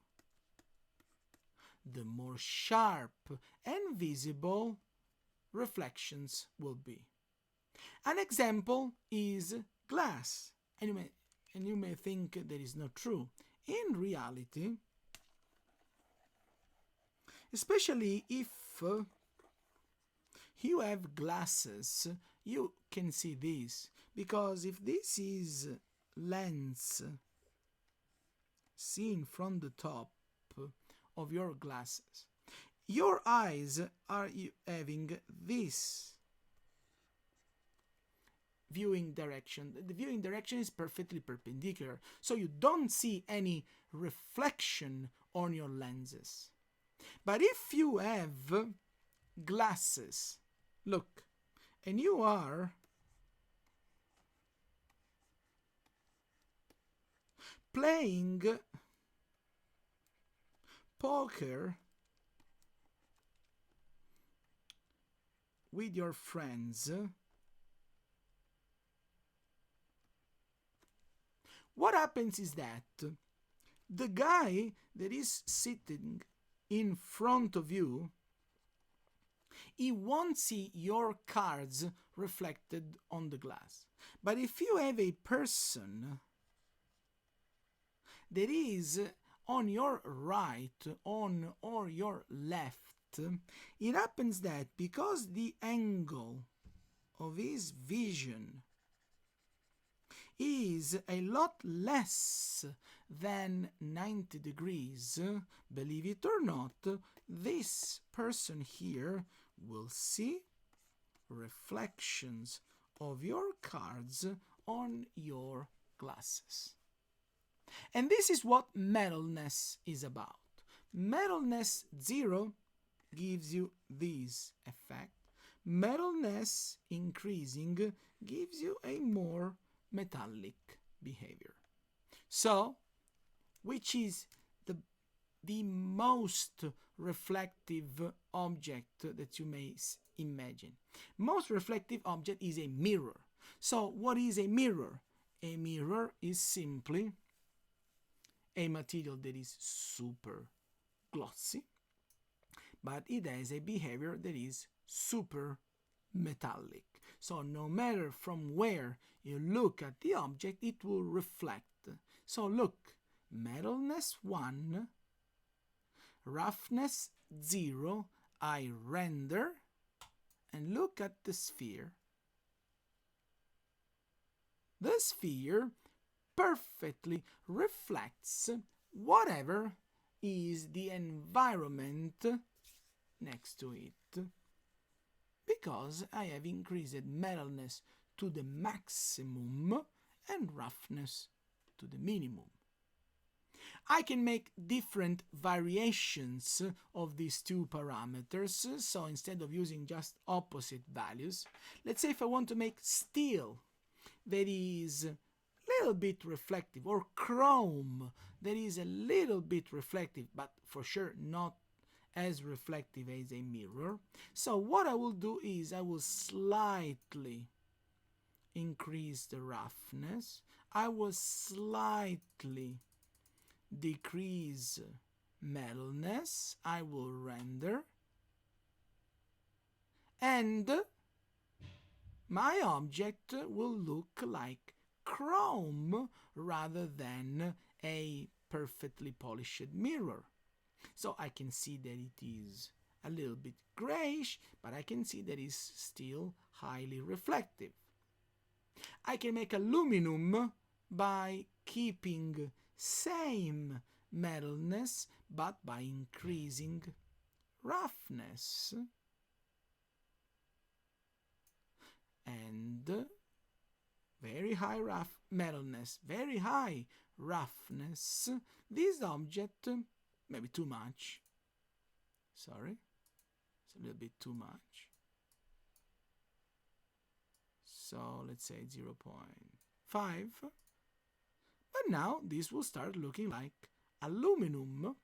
the more sharp and visible reflections will be. An example is glass, and you may think that is not true. In reality, especially if you have glasses, you can see this, because if this is lens seen from the top of your glasses, your eyes are having this viewing direction. The viewing direction is perfectly perpendicular, so you don't see any reflection on your lenses. But if you have glasses, look, and you are playing poker with your friends, what happens is that the guy that is sitting in front of you, he won't see your cards reflected on the glass. But if you have a person that is on your right, on or your left, it happens that because the angle of his vision is a lot less than 90 degrees, believe it or not, this person here will see reflections of your cards on your glasses. And this is what metalness is about. Metalness 0 gives you this effect. Metalness increasing gives you a more metallic behavior. So, which is the most reflective object that you may imagine? Most reflective object is a mirror. So, what is a mirror? A mirror is simply a material that is super glossy, but it has a behavior that is super metallic. So no matter from where you look at the object, it will reflect. So look, metalness 1, roughness 0, I render, and look at the sphere. The sphere perfectly reflects whatever is the environment next to it. because I have increased metalness to the maximum and roughness to the minimum. I can make different variations of these two parameters, so instead of using just opposite values, let's say if I want to make steel that is a little bit reflective, or chrome that is a little bit reflective, but for sure not as reflective as a mirror. So what I will do is I will slightly increase the roughness, I will slightly decrease metalness, I will render, and my object will look like chrome rather than a perfectly polished mirror. So I can see that it is a little bit grayish, but I can see that it's still highly reflective. I can make aluminum by keeping same metalness but by increasing roughness. And very high metalness, very high roughness. This object, maybe too much. Sorry, it's a little bit too much. So let's say 0.5. But now this will start looking like aluminum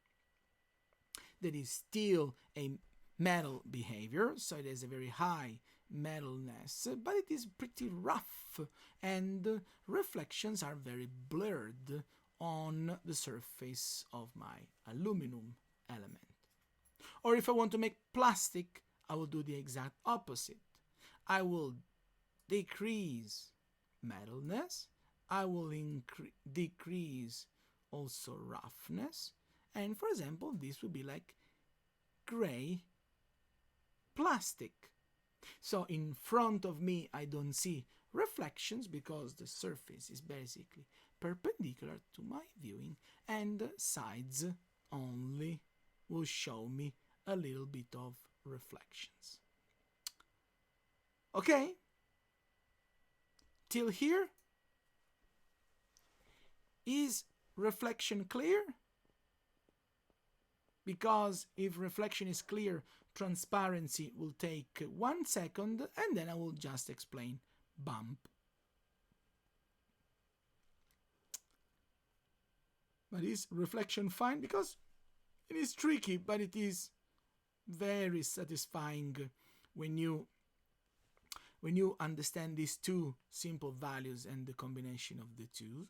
that is still a metal behavior, so it has a very high metalness, but it is pretty rough and reflections are very blurred on the surface of my aluminum element. Or if I want to make plastic, I will do the exact opposite. I will decrease metalness, I will decrease also roughness, and for example this would be like gray plastic. So in front of me I don't see reflections because the surface is basically perpendicular to my viewing, and sides only will show me a little bit of reflections. Okay? Till here? Is reflection clear? Because if reflection is clear, transparency will take 1 second, and then I will just explain bump. But is reflection fine? Because it is tricky, but it is very satisfying when you understand these two simple values and the combination of the two.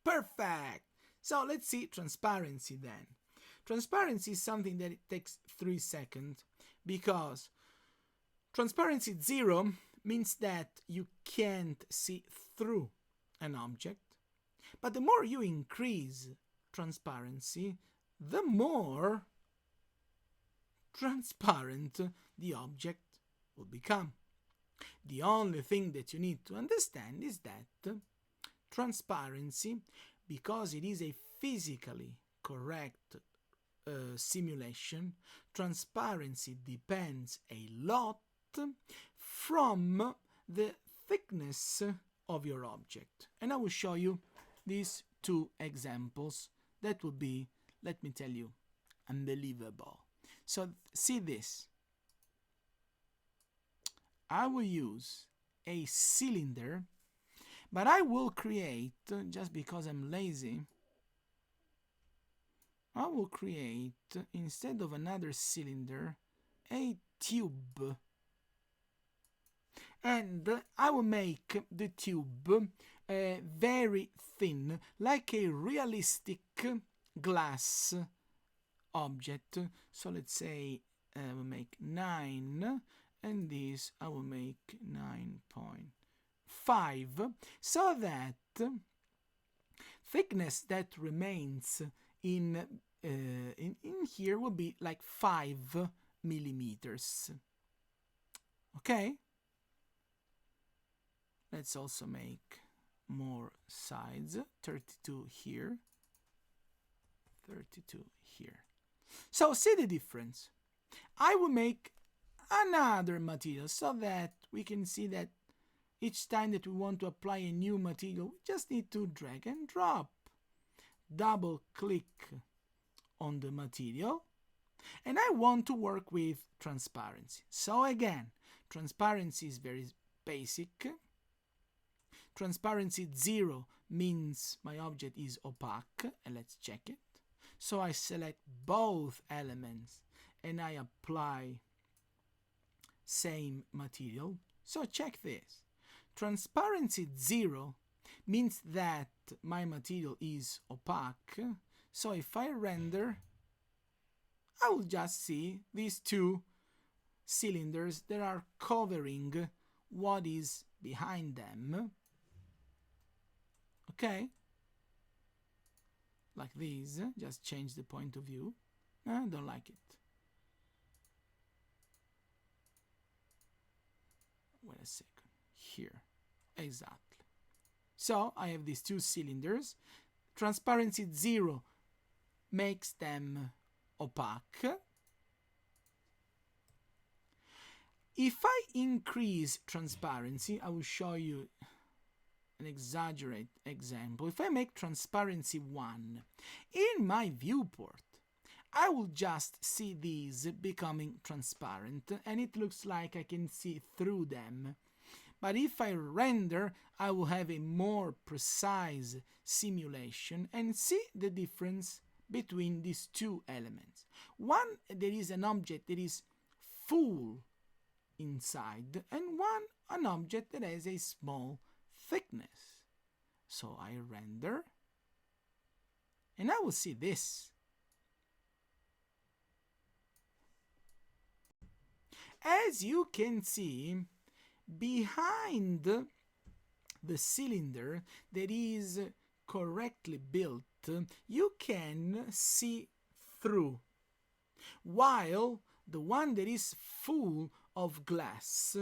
Perfect! So let's see transparency then. Transparency is something that it takes 3 seconds, because transparency 0 means that you can't see through an object, but the more you increase transparency, the more transparent the object will become. The only thing that you need to understand is that transparency, because it is a physically correct simulation, transparency depends a lot from the thickness of your object. And I will show you these 2 examples that will be, let me tell you, unbelievable. So see this. I will use a cylinder, but I will create, just because I'm lazy, I will create, instead of another cylinder, a tube. And I will make the tube very thin, like a realistic glass object. So let's say I will make 9, and this I will make 9.5, so that thickness that remains in here will be like 5 millimeters. Okay? Let's also make more sides. 32 here, 32 here. So see the difference. I will make another material so that we can see that each time that we want to apply a new material, we just need to drag and drop. Double click on the material, and I want to work with transparency. So again, transparency is very basic. Transparency 0 means my object is opaque, and let's check it. So I select both elements and I apply same material. So check this. Transparency 0 means that my material is opaque. So if I render, I will just see these two cylinders that are covering what is behind them. Okay? Like this, just change the point of view. I don't like it. Wait a second. Here. Exactly. So I have these two cylinders. Transparency 0 makes them opaque. If I increase transparency, I will show you an exaggerate example. If I make transparency 1 in my viewport, I will just see these becoming transparent and it looks like I can see through them. But if I render, I will have a more precise simulation and see the difference between these two elements. One, there is an object that is full inside, and one, an object that has a small thickness. So I render, and I will see this. As you can see, behind the cylinder that is correctly built, you can see through, while the one that is full of glass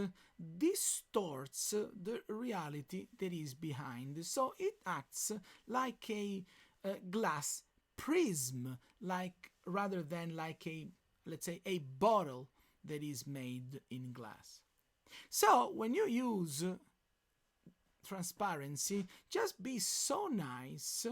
distorts the reality that is behind. So it acts like a glass prism, rather than like a, let's say, a bottle that is made in glass. So when you use transparency, just be so nice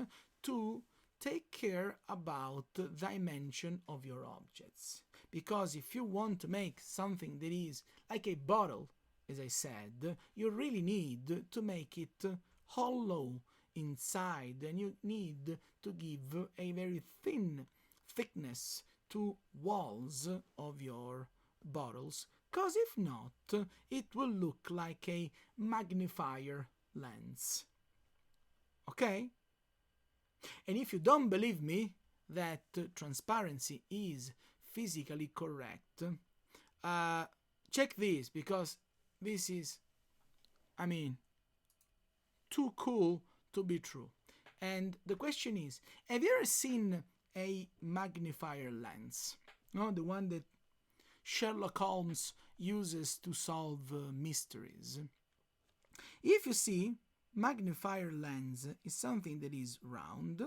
to take care about the dimension of your objects. Because if you want to make something that is like a bottle, as I said, you really need to make it hollow inside, and you need to give a very thin thickness to walls of your bottles, because if not, it will look like a magnifier lens. Okay? And if you don't believe me that transparency is physically correct, check this, because this is, too cool to be true. And the question is, have you ever seen a magnifier lens? No, the one that Sherlock Holmes uses to solve mysteries. If you see, magnifier lens is something that is round.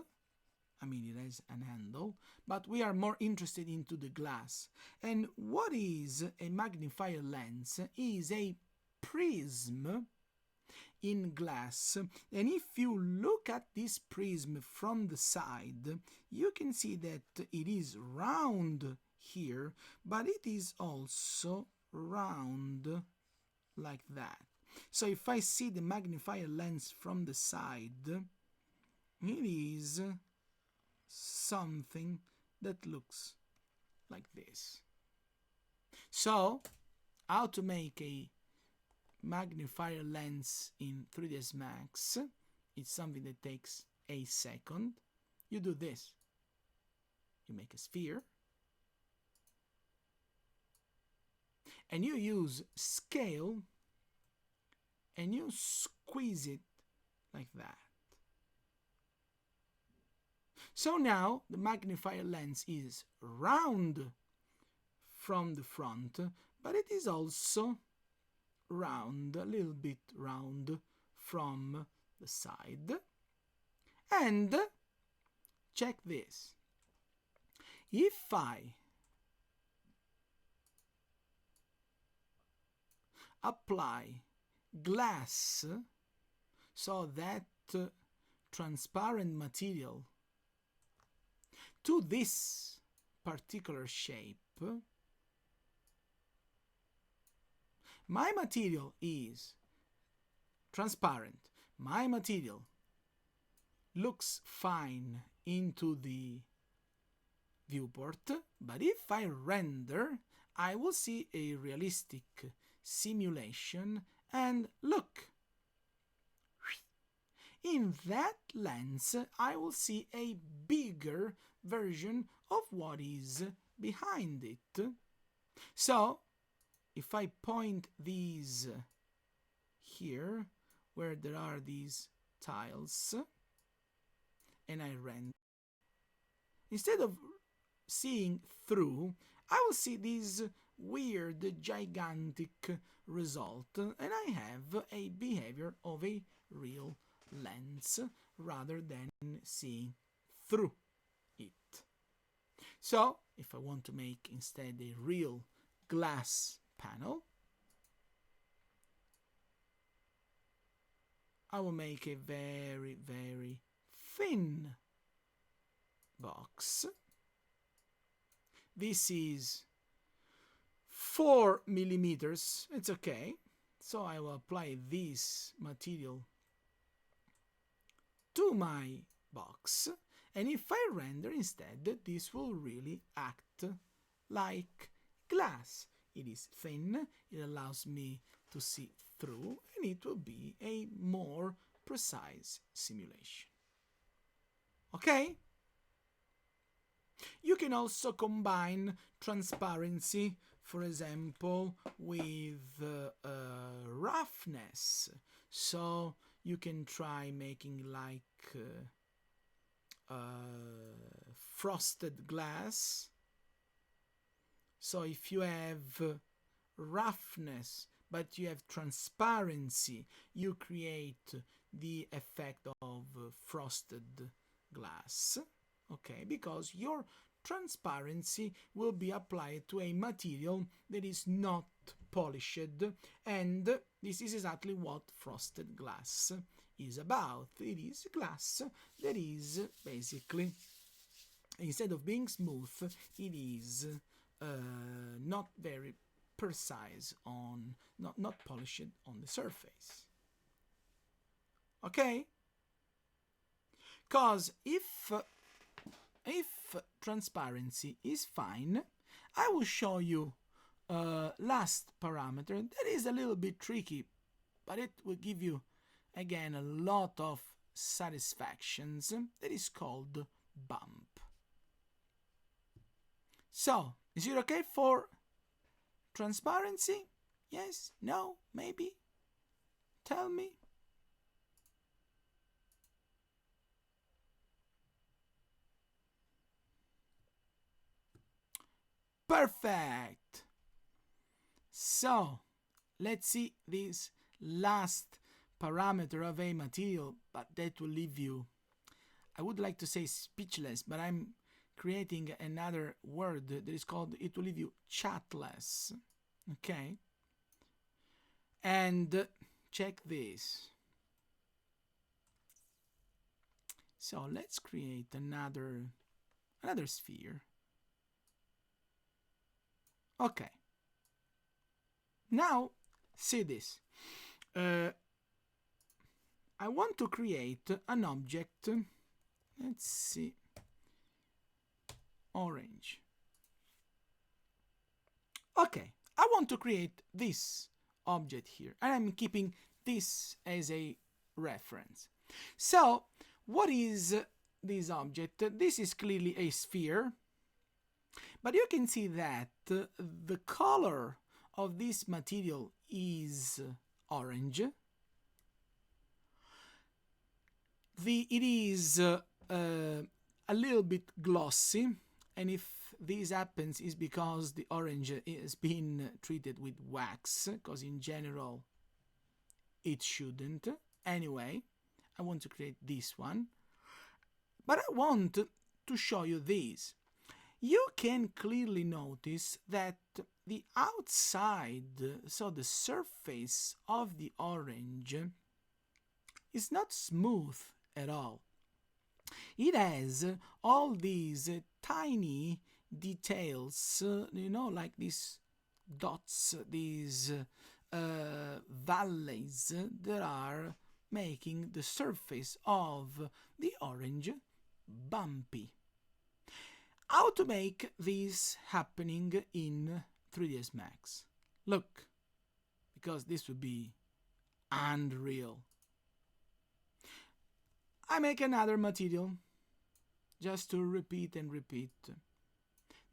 It has an handle, but we are more interested into the glass. And what is a magnifier lens? Is a prism in glass. And if you look at this prism from the side, you can see that it is round here, but it is also round like that. So if I see the magnifier lens from the side, it is something that looks like this. So, how to make a magnifier lens in 3ds Max? It's something that takes a second. You do this. You make a sphere, and you use scale, and you squeeze it like that. So now the magnifier lens is round from the front, but it is also round, a little bit round from the side. And check this. If I apply glass, so that transparent material, to this particular shape, my material is transparent. My material looks fine into the viewport, but if I render, I will see a realistic simulation, and look, in that lens I will see a bigger version of what is behind it. So if I point these here, where there are these tiles, and I render, instead of seeing through, I will see this weird, gigantic result, and I have a behavior of a real lens rather than seeing through it. So, if I want to make instead a real glass panel, I will make a very, very thin box. This is 4 millimeters. It's okay. So I will apply this material to my box, and if I render instead, this will really act like glass. It is thin, it allows me to see through, and it will be a more precise simulation. Okay? You can also combine transparency, for example, with roughness. So you can try making like frosted glass. So if you have roughness but you have transparency, you create the effect of frosted glass. Okay, because your transparency will be applied to a material that is not polished, and this is exactly what frosted glass is about. It is glass that is basically, instead of being smooth, it is not very precise on, not polished on the surface. Okay? Because if transparency is fine, I will show you last parameter that is a little bit tricky, but it will give you again a lot of satisfactions. That is called bump. So, is it okay for transparency? Yes? No? Maybe? Tell me. Perfect! So, let's see this last parameter of a material, but that will leave you, I would like to say speechless, but I'm creating another word that is called, it will leave you chatless. Okay? And check this. So let's create another sphere. Okay. Now, see this. I want to create an object. Let's see. Orange. Okay. I want to create this object here, and I'm keeping this as a reference. So, what is this object? This is clearly a sphere. But you can see that the color of this material is orange. It is a little bit glossy, and if this happens is because the orange is being treated with wax, because in general it shouldn't. Anyway, I want to create this one, but I want to show you this. You can clearly notice that the outside, so the surface of the orange, is not smooth at all. It has all these tiny details, like these dots, these valleys that are making the surface of the orange bumpy. How to make this happening in 3ds Max? Look, because this would be unreal. I make another material just to repeat and repeat.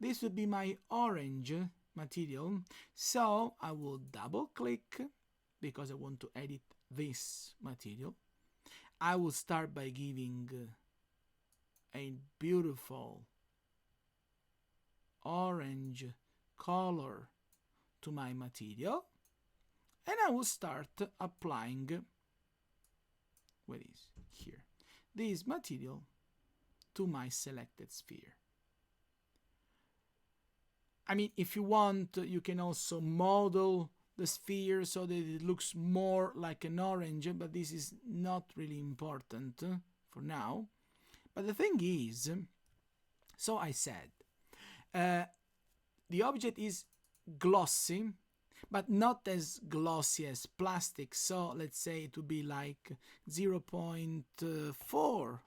This would be my orange material, so I will double click because I want to edit this material. I will start by giving a beautiful orange color to my material, and I will start applying what is here this material to my selected sphere. I mean, if you want, you can also model the sphere so that it looks more like an orange, but this is not really important for now. But the thing is, so I said, the object is glossy, but not as glossy as plastic. So let's say it would be like 0.4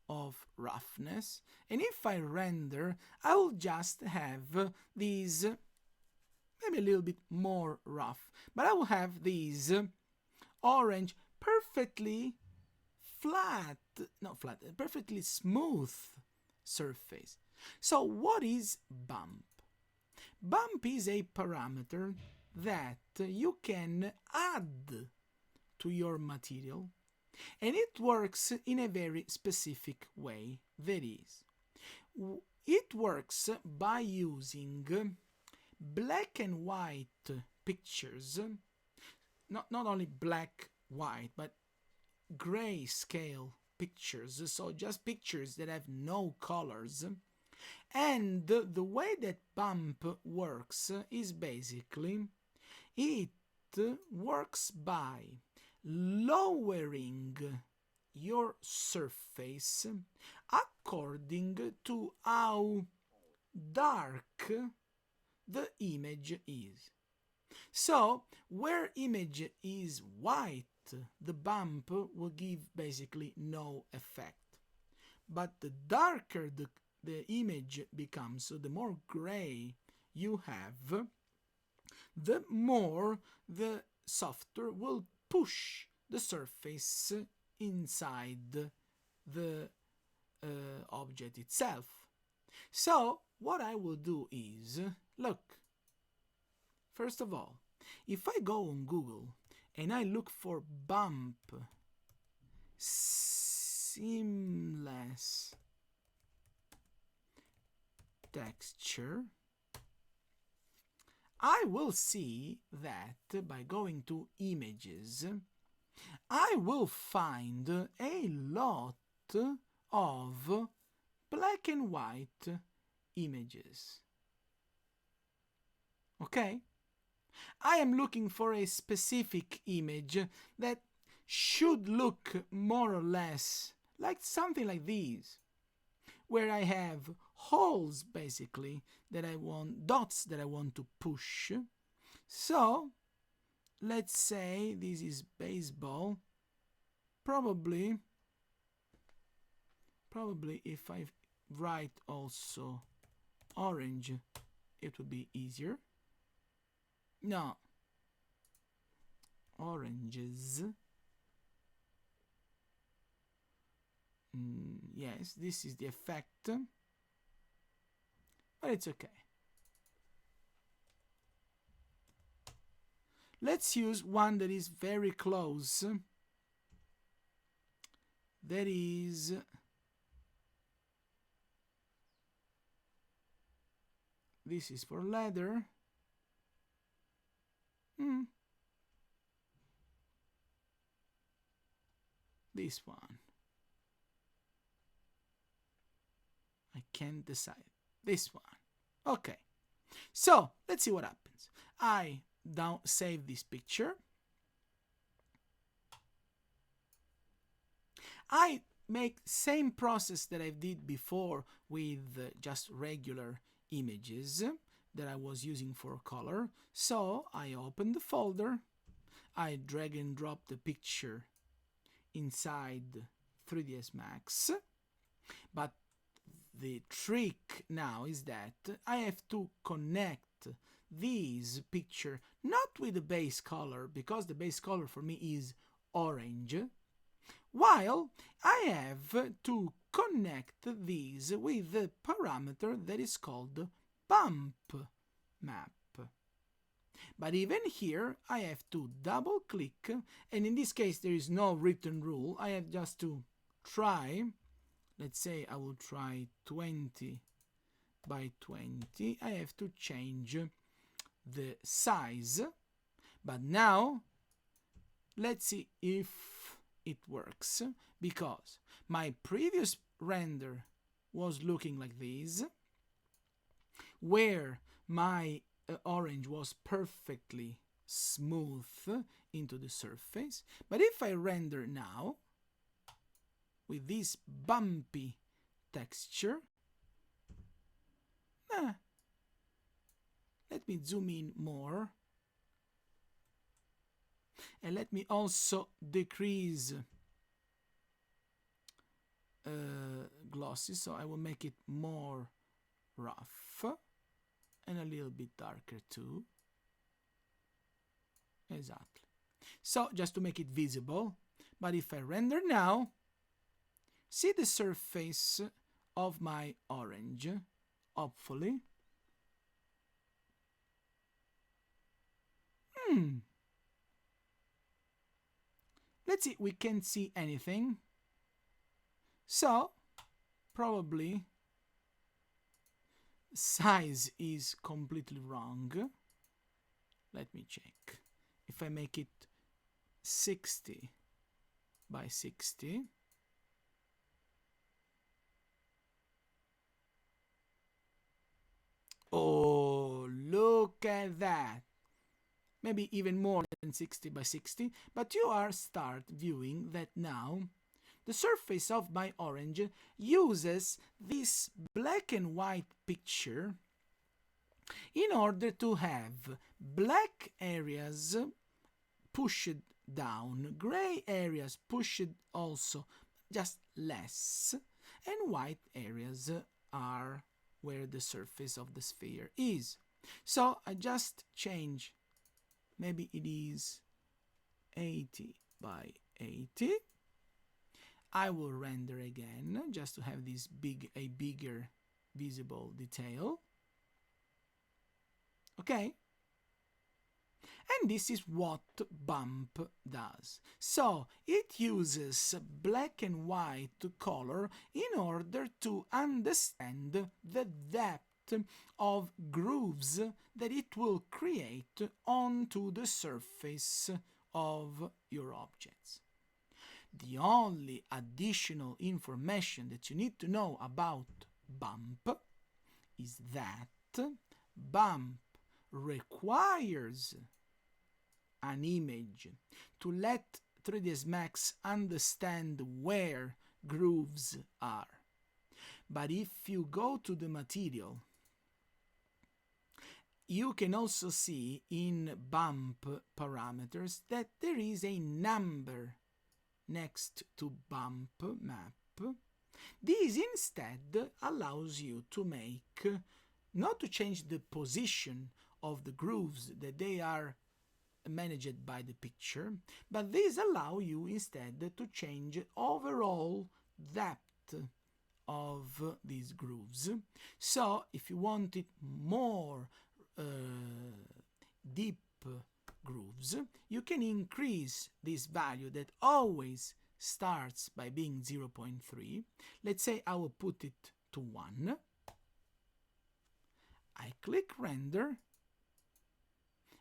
of roughness. And if I render, I will just have these, maybe a little bit more rough, but I will have these orange perfectly perfectly smooth surface. So what is bump? Bump is a parameter that you can add to your material, and it works in a very specific way. That is, it works by using black and white pictures, not only black, white, but grayscale pictures, so just pictures that have no colors. And the way that bump works is basically, it works by lowering your surface according to how dark the image is. So, where image is white, the bump will give basically no effect. But the darker the image becomes, so the more gray you have, the more the software will push the surface inside the object itself. So what I will do is, look, first of all, if I go on Google and I look for bump seamless texture, I will see that by going to images, I will find a lot of black and white images. Okay? I am looking for a specific image that should look more or less like something like these, where I have holes basically that I want, dots that I want to push. So let's say this is baseball. Probably if I write also orange, it would be easier. No, oranges. Yes, this is the effect, but it's okay. Let's use one that is very close. That is this is for leather. This one. I can't decide. This one. Okay. So let's see what happens. I save this picture. I make same process that I did before with just regular images that I was using for color. So I open the folder, I drag and drop the picture inside 3ds Max, but the trick now is that I have to connect this picture not with the base color, because the base color for me is orange, while I have to connect these with the parameter that is called bump map. But even here I have to double click, and in this case there is no written rule. I have just to try, let's say I will try 20 by 20. I have to change the size, but now let's see if it works, because my previous render was looking like this, where my orange was perfectly smooth into the surface. But if I render now with this bumpy texture, let me zoom in more, and let me also decrease glossy, so I will make it more rough and a little bit darker too. Exactly. So just to make it visible. But if I render now, see the surface of my orange, hopefully. Let's see, we can't see anything. So, probably size is completely wrong. Let me check. If I make it 60 by 60, oh, look at that. Maybe even more than 60 by 60, but you are start viewing that now the surface of my orange uses this black and white picture in order to have black areas pushed down, gray areas pushed also just less, and white areas are where the surface of the sphere is. So I just change, maybe it is 80 by 80. I will render again just to have this bigger visible detail. Okay? And this is what bump does. So it uses black and white color in order to understand the depth of grooves that it will create onto the surface of your objects. The only additional information that you need to know about bump is that bump requires an image to let 3ds Max understand where grooves are. But if you go to the material, you can also see in bump parameters that there is a number next to bump map. This instead allows you to make, not to change the position of the grooves that they are managed by the picture, but these allow you instead to change overall depth of these grooves. So if you want it more deep grooves, you can increase this value that always starts by being 0.3. Let's say I will put it to 1. I click render,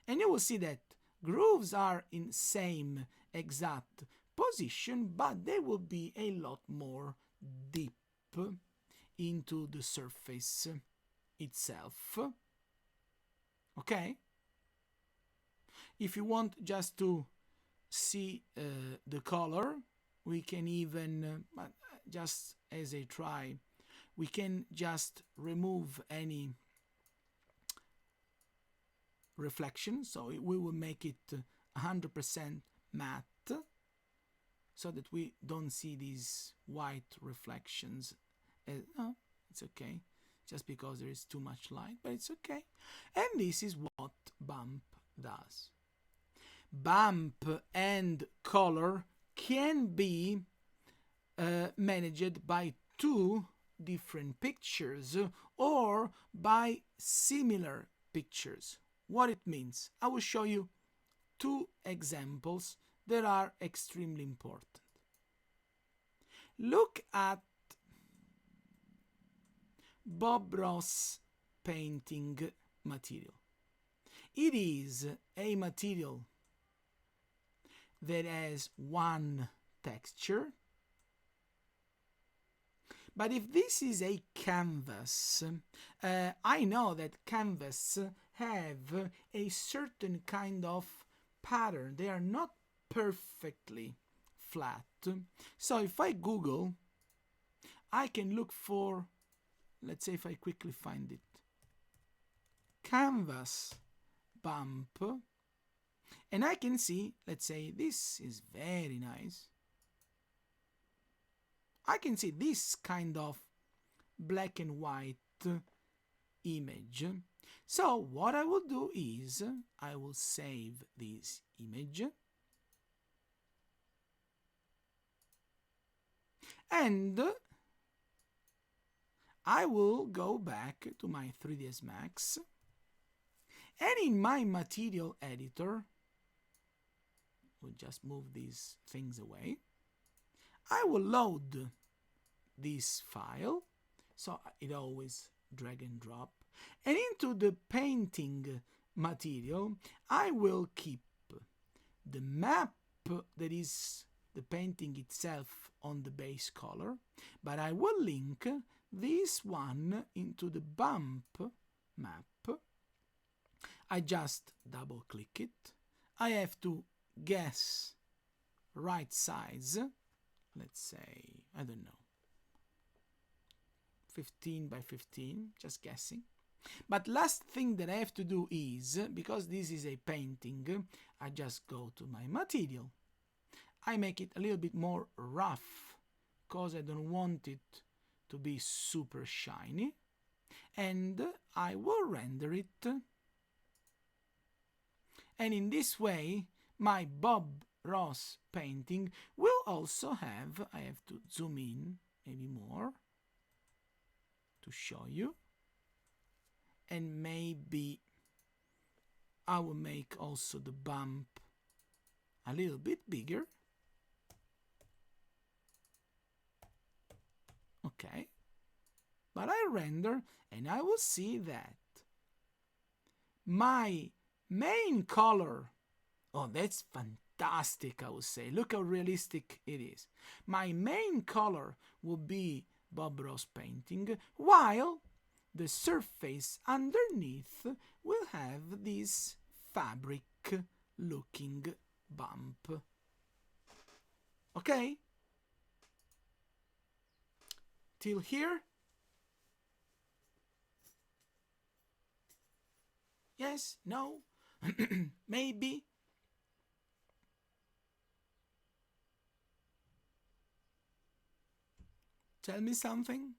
and you will see that grooves are in same exact position, but they will be a lot more deep into the surface itself. Okay? If you want just to see the color, we can even, just as a try, we can just remove any reflection, so we will make it 100% matte, so that we don't see these white reflections. No, it's okay, just because there is too much light, but it's okay. And this is what bump does. Bump and color can be managed by two different pictures or by similar pictures. What it means, I will show you two examples that are extremely important. Look at Bob Ross painting material. It is a material that has one texture, but if this is a canvas, I know that canvas have a certain kind of pattern. They are not perfectly flat. So if I Google, I can look for, let's say if I quickly find it, canvas bump, and I can see, let's say this is very nice. I can see this kind of black and white image. So what I will do is I will save this image, and I will go back to my 3ds Max, and in my material editor, we'll just move these things away, I will load this file, so it always drag and drop, and into the painting material I will keep the map that is the painting itself on the base color, but I will link this one into the bump map. I just double click it. I have to guess right size, let's say, I don't know, 15 by 15, just guessing. But last thing that I have to do is, because this is a painting, I just go to my material. I make it a little bit more rough, because I don't want it to be super shiny. And I will render it. And in this way, my Bob Ross painting will also have, I have to zoom in maybe more to show you, and maybe I will make also the bump a little bit bigger. Okay, but I render and I will see that my main color, oh, that's fantastic, I would say. Look how realistic it is. My main color will be Bob Ross painting, while the surface underneath will have this fabric looking bump. Okay? Till here? Yes? No? Maybe? Tell me something?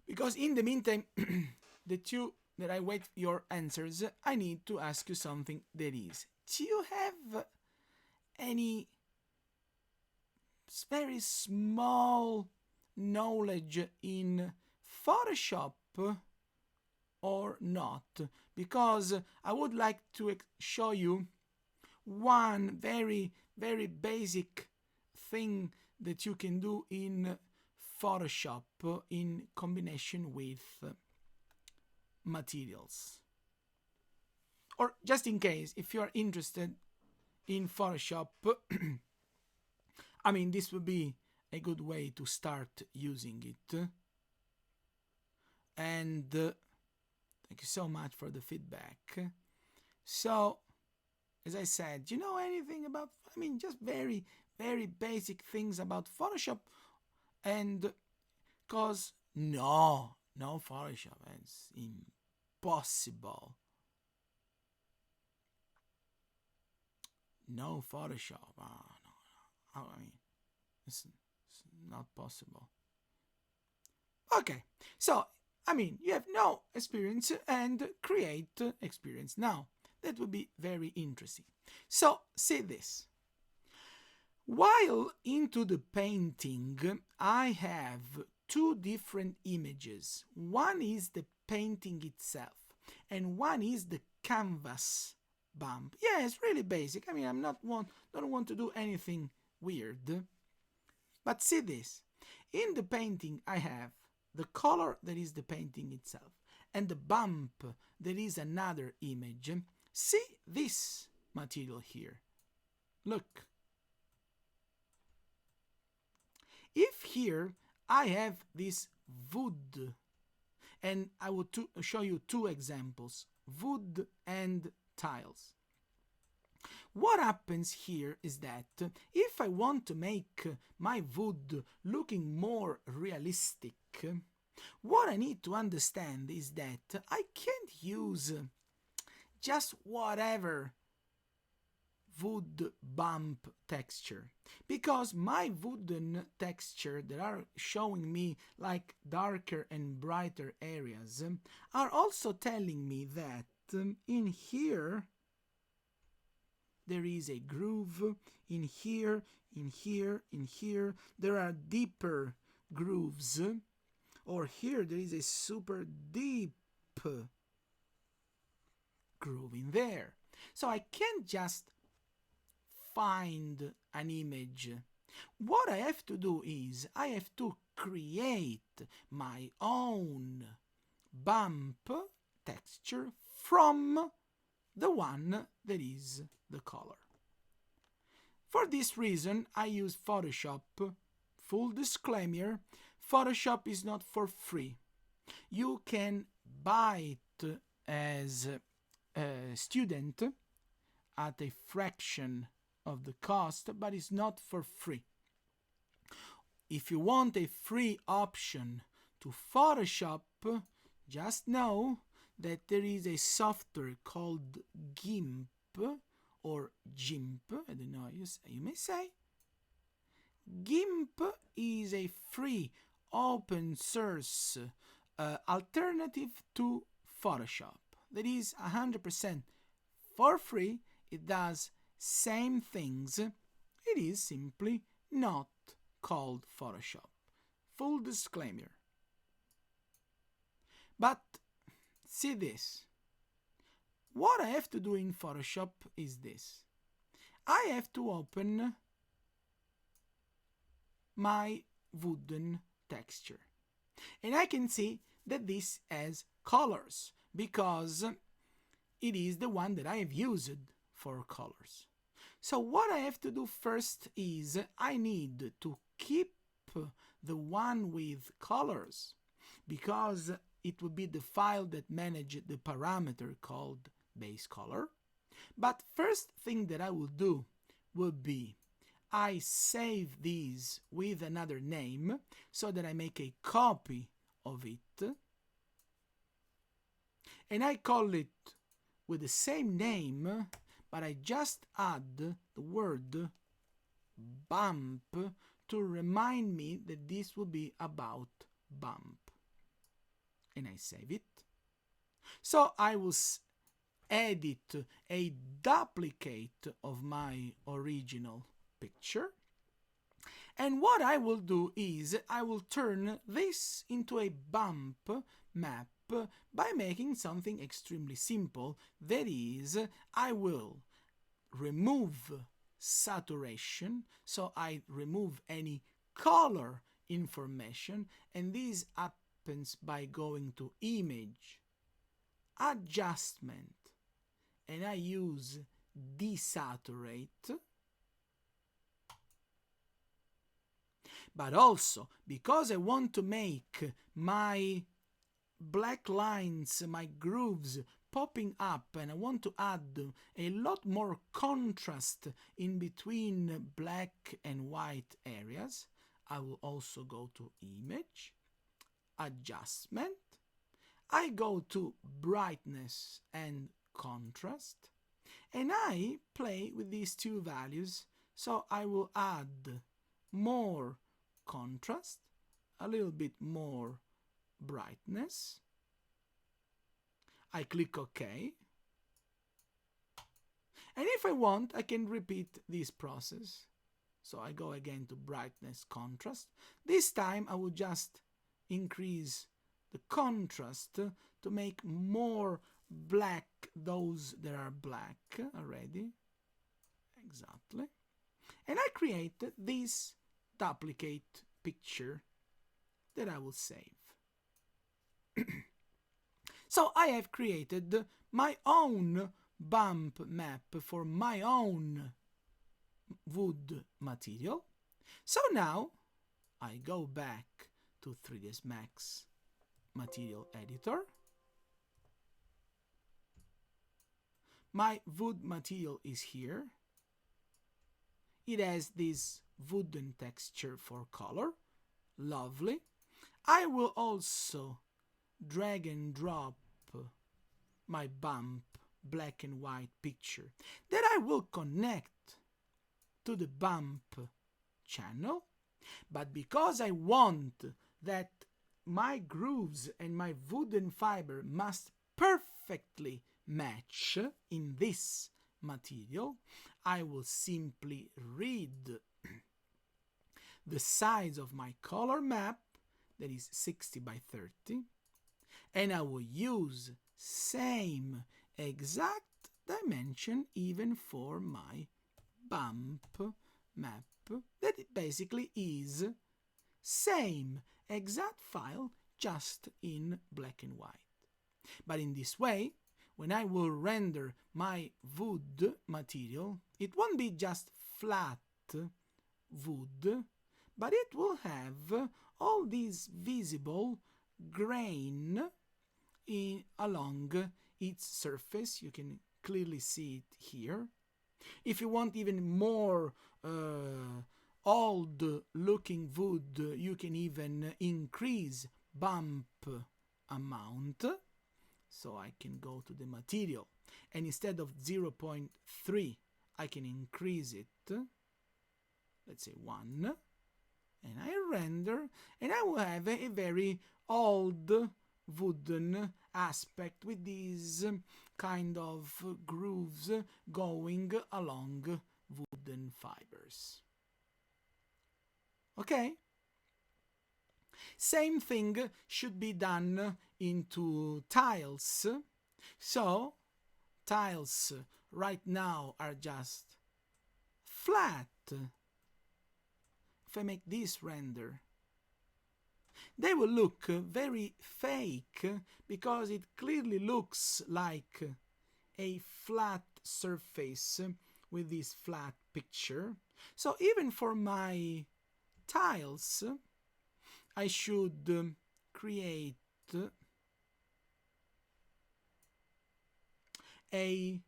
Because in the meantime, that I wait your answers, I need to ask you something that is, do you have any very small knowledge in Photoshop or not? Because I would like to show you one very, very basic thing that you can do in Photoshop in combination with materials. Or just in case, if you're interested in Photoshop, I mean, this would be a good way to start using it. And Thank you so much for the feedback. So, as I said, do you know anything about, just very, very basic things about Photoshop? And because no Photoshop, it's impossible. No Photoshop. No. It's not possible. Okay, so you have no experience and create experience now. That would be very interesting. So, see this. While into the painting, I have two different images. One is the painting itself, and one is the canvas bump. Yeah, it's really basic. Don't want to do anything weird. But see this. In the painting, I have the color that is the painting itself, and the bump that is another image. See this material here. Look. If here I have this wood, and I will show you two examples, wood and tiles. What happens here is that if I want to make my wood looking more realistic, what I need to understand is that I can't use just whatever wood bump texture, because my wooden texture that are showing me like darker and brighter areas are also telling me that in here there is a groove, in here there are deeper grooves, or here there is a super deep groove in there. So I can't just find an image. What I have to do is I have to create my own bump texture from the one that is the color. For this reason, I use Photoshop. Full disclaimer, Photoshop is not for free. You can buy it as a student at a fraction of the cost, but it's not for free. If you want a free option to Photoshop, just know that there is a software called GIMP or GIMP, I don't know, you may say. GIMP is a free open source alternative to Photoshop. That is 100% for free. It does same things. It is simply not called Photoshop. Full disclaimer. But see this. What I have to do in Photoshop is this. I have to open my wooden texture. And I can see that this has colors because it is the one that I have used for colors. So what I have to do first is I need to keep the one with colors, because it would be the file that manages the parameter called base color. But first thing that I will do will be I save these with another name so that I make a copy of it, and I call it with the same name, but I just add the word bump to remind me that this will be about bump. And I save it. So I will edit a duplicate of my original picture. And what I will do is I will turn this into a bump map by making something extremely simple. That is, I will remove saturation, so I remove any color information, and this happens by going to Image, Adjustment, and I use Desaturate. But also, because I want to make my black lines, my grooves popping up, and I want to add a lot more contrast in between black and white areas, I will also go to Image, Adjustment. I go to Brightness and Contrast, and I play with these two values. So I will add more contrast, a little bit more brightness. I click OK. And if I want, I can repeat this process. So I go again to brightness, contrast. This time I will just increase the contrast to make more black those that are black already. Exactly. And I create this duplicate picture that I will save. So I have created my own bump map for my own wood material. So now I go back to 3ds Max material editor. My wood material is here. It has this wooden texture for color. Lovely. I will also drag and drop my bump black and white picture that I will connect to the bump channel. But because I want that my grooves and my wooden fiber must perfectly match in this material, I will simply read the size of my color map, that is 60 by 30, and I will use same exact dimension even for my bump map, that it basically is same exact file, just in black and white. But in this way, when I will render my wood material, it won't be just flat wood, but it will have all these visible grain along its surface. You can clearly see it here. If you want even more old looking wood, you can even increase bump amount. So I can go to the material, and instead of 0.3 I can increase it, let's say 1, and I render, and I will have a very old wooden aspect with these kind of grooves going along wooden fibers. Okay? Same thing should be done into tiles. So tiles right now are just flat. If I make this render, they will look very fake because it clearly looks like a flat surface with this flat picture. So even for my tiles, I should create a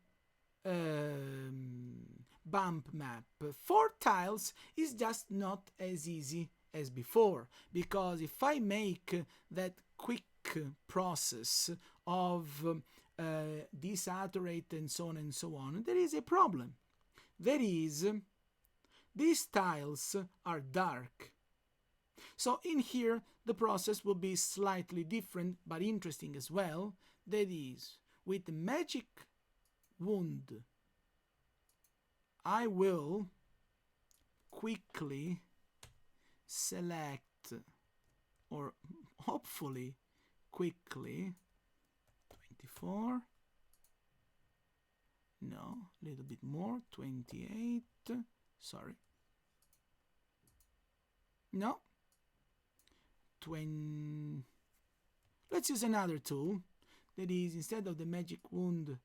bump map. For tiles is just not as easy as before, because if I make that quick process of desaturate and so on, there is a problem. That is, these tiles are dark. So in here the process will be slightly different, but interesting as well. That is, with the magic wand I will quickly select, or hopefully quickly, 24, no, a little bit more, 28, sorry, no, 20. Let's use another tool, that is, instead of the magic wand,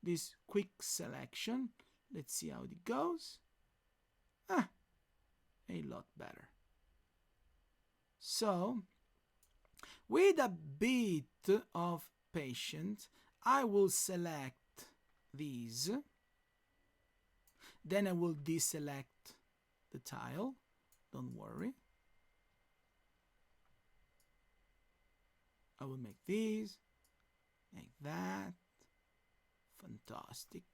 this quick selection. Let's see how it goes. A lot better. So With a bit of patience, I will select these. Then I will deselect the tile. Don't worry. I will make these, make that. Fantastic.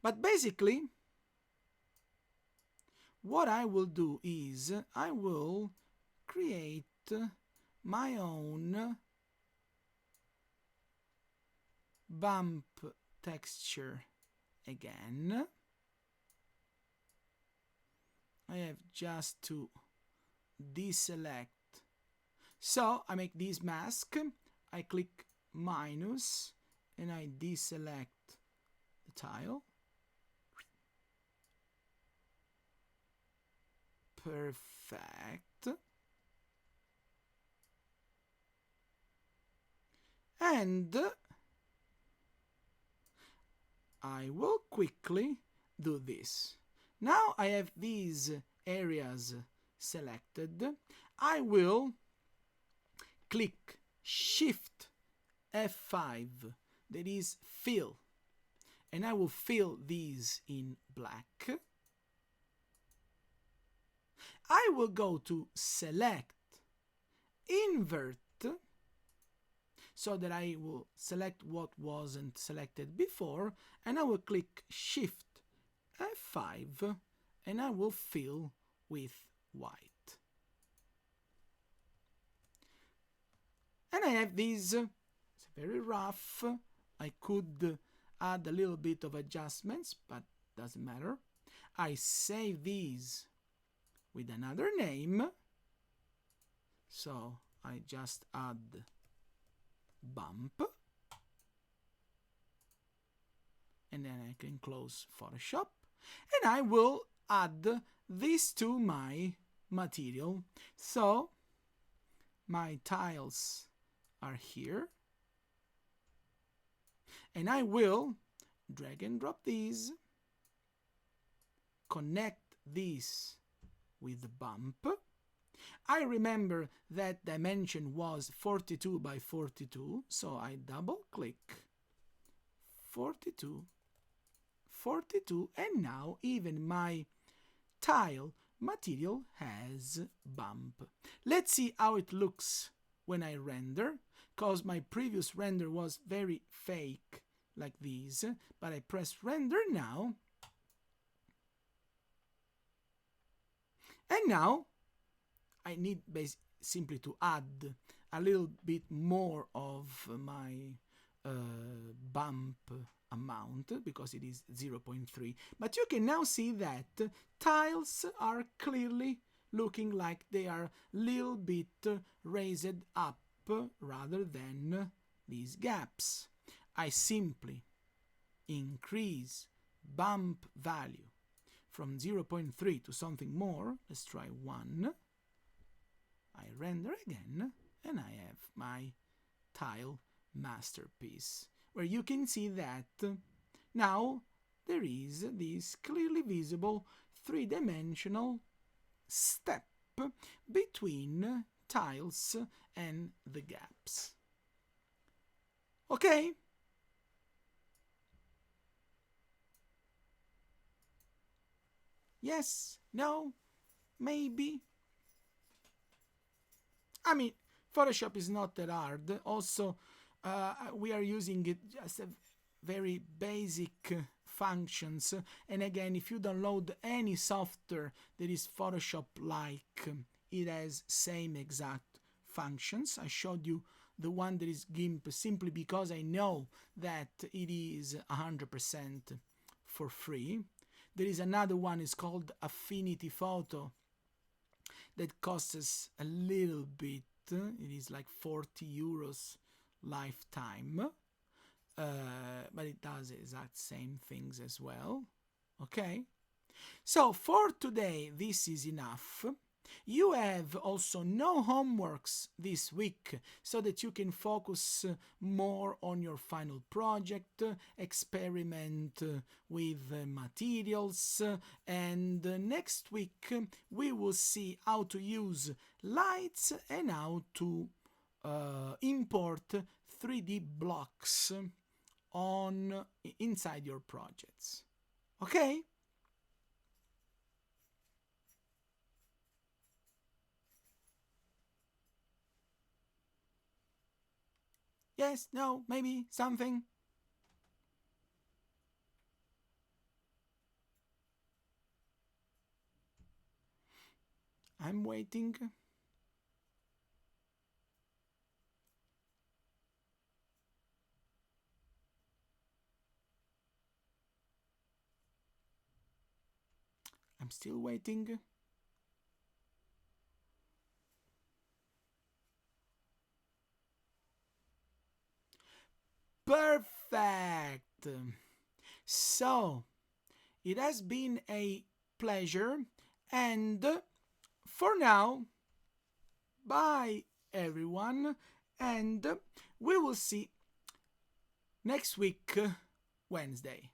But basically, what I will do is I will create my own bump texture again. I have just to deselect. So I make this mask, I click minus and I deselect the tile. Perfect. And I will quickly do this. Now I have these areas selected. I will click Shift F5, that is fill, and I will fill these in black. I will go to select, invert, so that I will select what wasn't selected before, and I will click Shift F5 and I will fill with white. And I have this, it's very rough. I could add a little bit of adjustments, but doesn't matter. I save these with another name, so I just add bump, and then I can close Photoshop, and I will add this to my material. So my tiles are here, and I will drag and drop these, connect this with the bump. I remember that dimension was 42 by 42, so I double click 42, 42, and now even my tile material has bump. Let's see how it looks when I render, because my previous render was very fake like this, but I press render now, and now I need simply to add a little bit more of my bump amount, because it is 0.3. But you can now see that tiles are clearly looking like they are a little bit raised up rather than these gaps. I simply increase bump value from 0.3 to something more. Let's try 1. I render again, and I have my tile masterpiece, where you can see that now there is this clearly visible three-dimensional step between tiles and the gaps. Okay? Yes? No? Maybe? I mean, Photoshop is not that hard. Also, we are using it just a very basic functions. And again, if you download any software that is Photoshop-like, it has same exact functions. I showed you the one that is GIMP simply because I know that it is 100% for free. There is another one, it's called Affinity Photo, that costs us a little bit. It is like 40 euros lifetime, but it does the exact same things as well. Okay, so for today this is enough. You have also no homeworks this week so that you can focus more on your final project, experiment with materials, and next week we will see how to use lights and how to import 3D blocks on inside your projects. Okay? Yes, no, maybe something. I'm waiting. I'm still waiting. Perfect. So, it has been a pleasure, and for now, bye everyone, and we will see next week, Wednesday.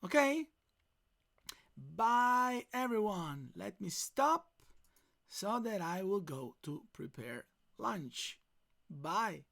Okay? Bye everyone. Let me stop so that I will go to prepare lunch. Bye.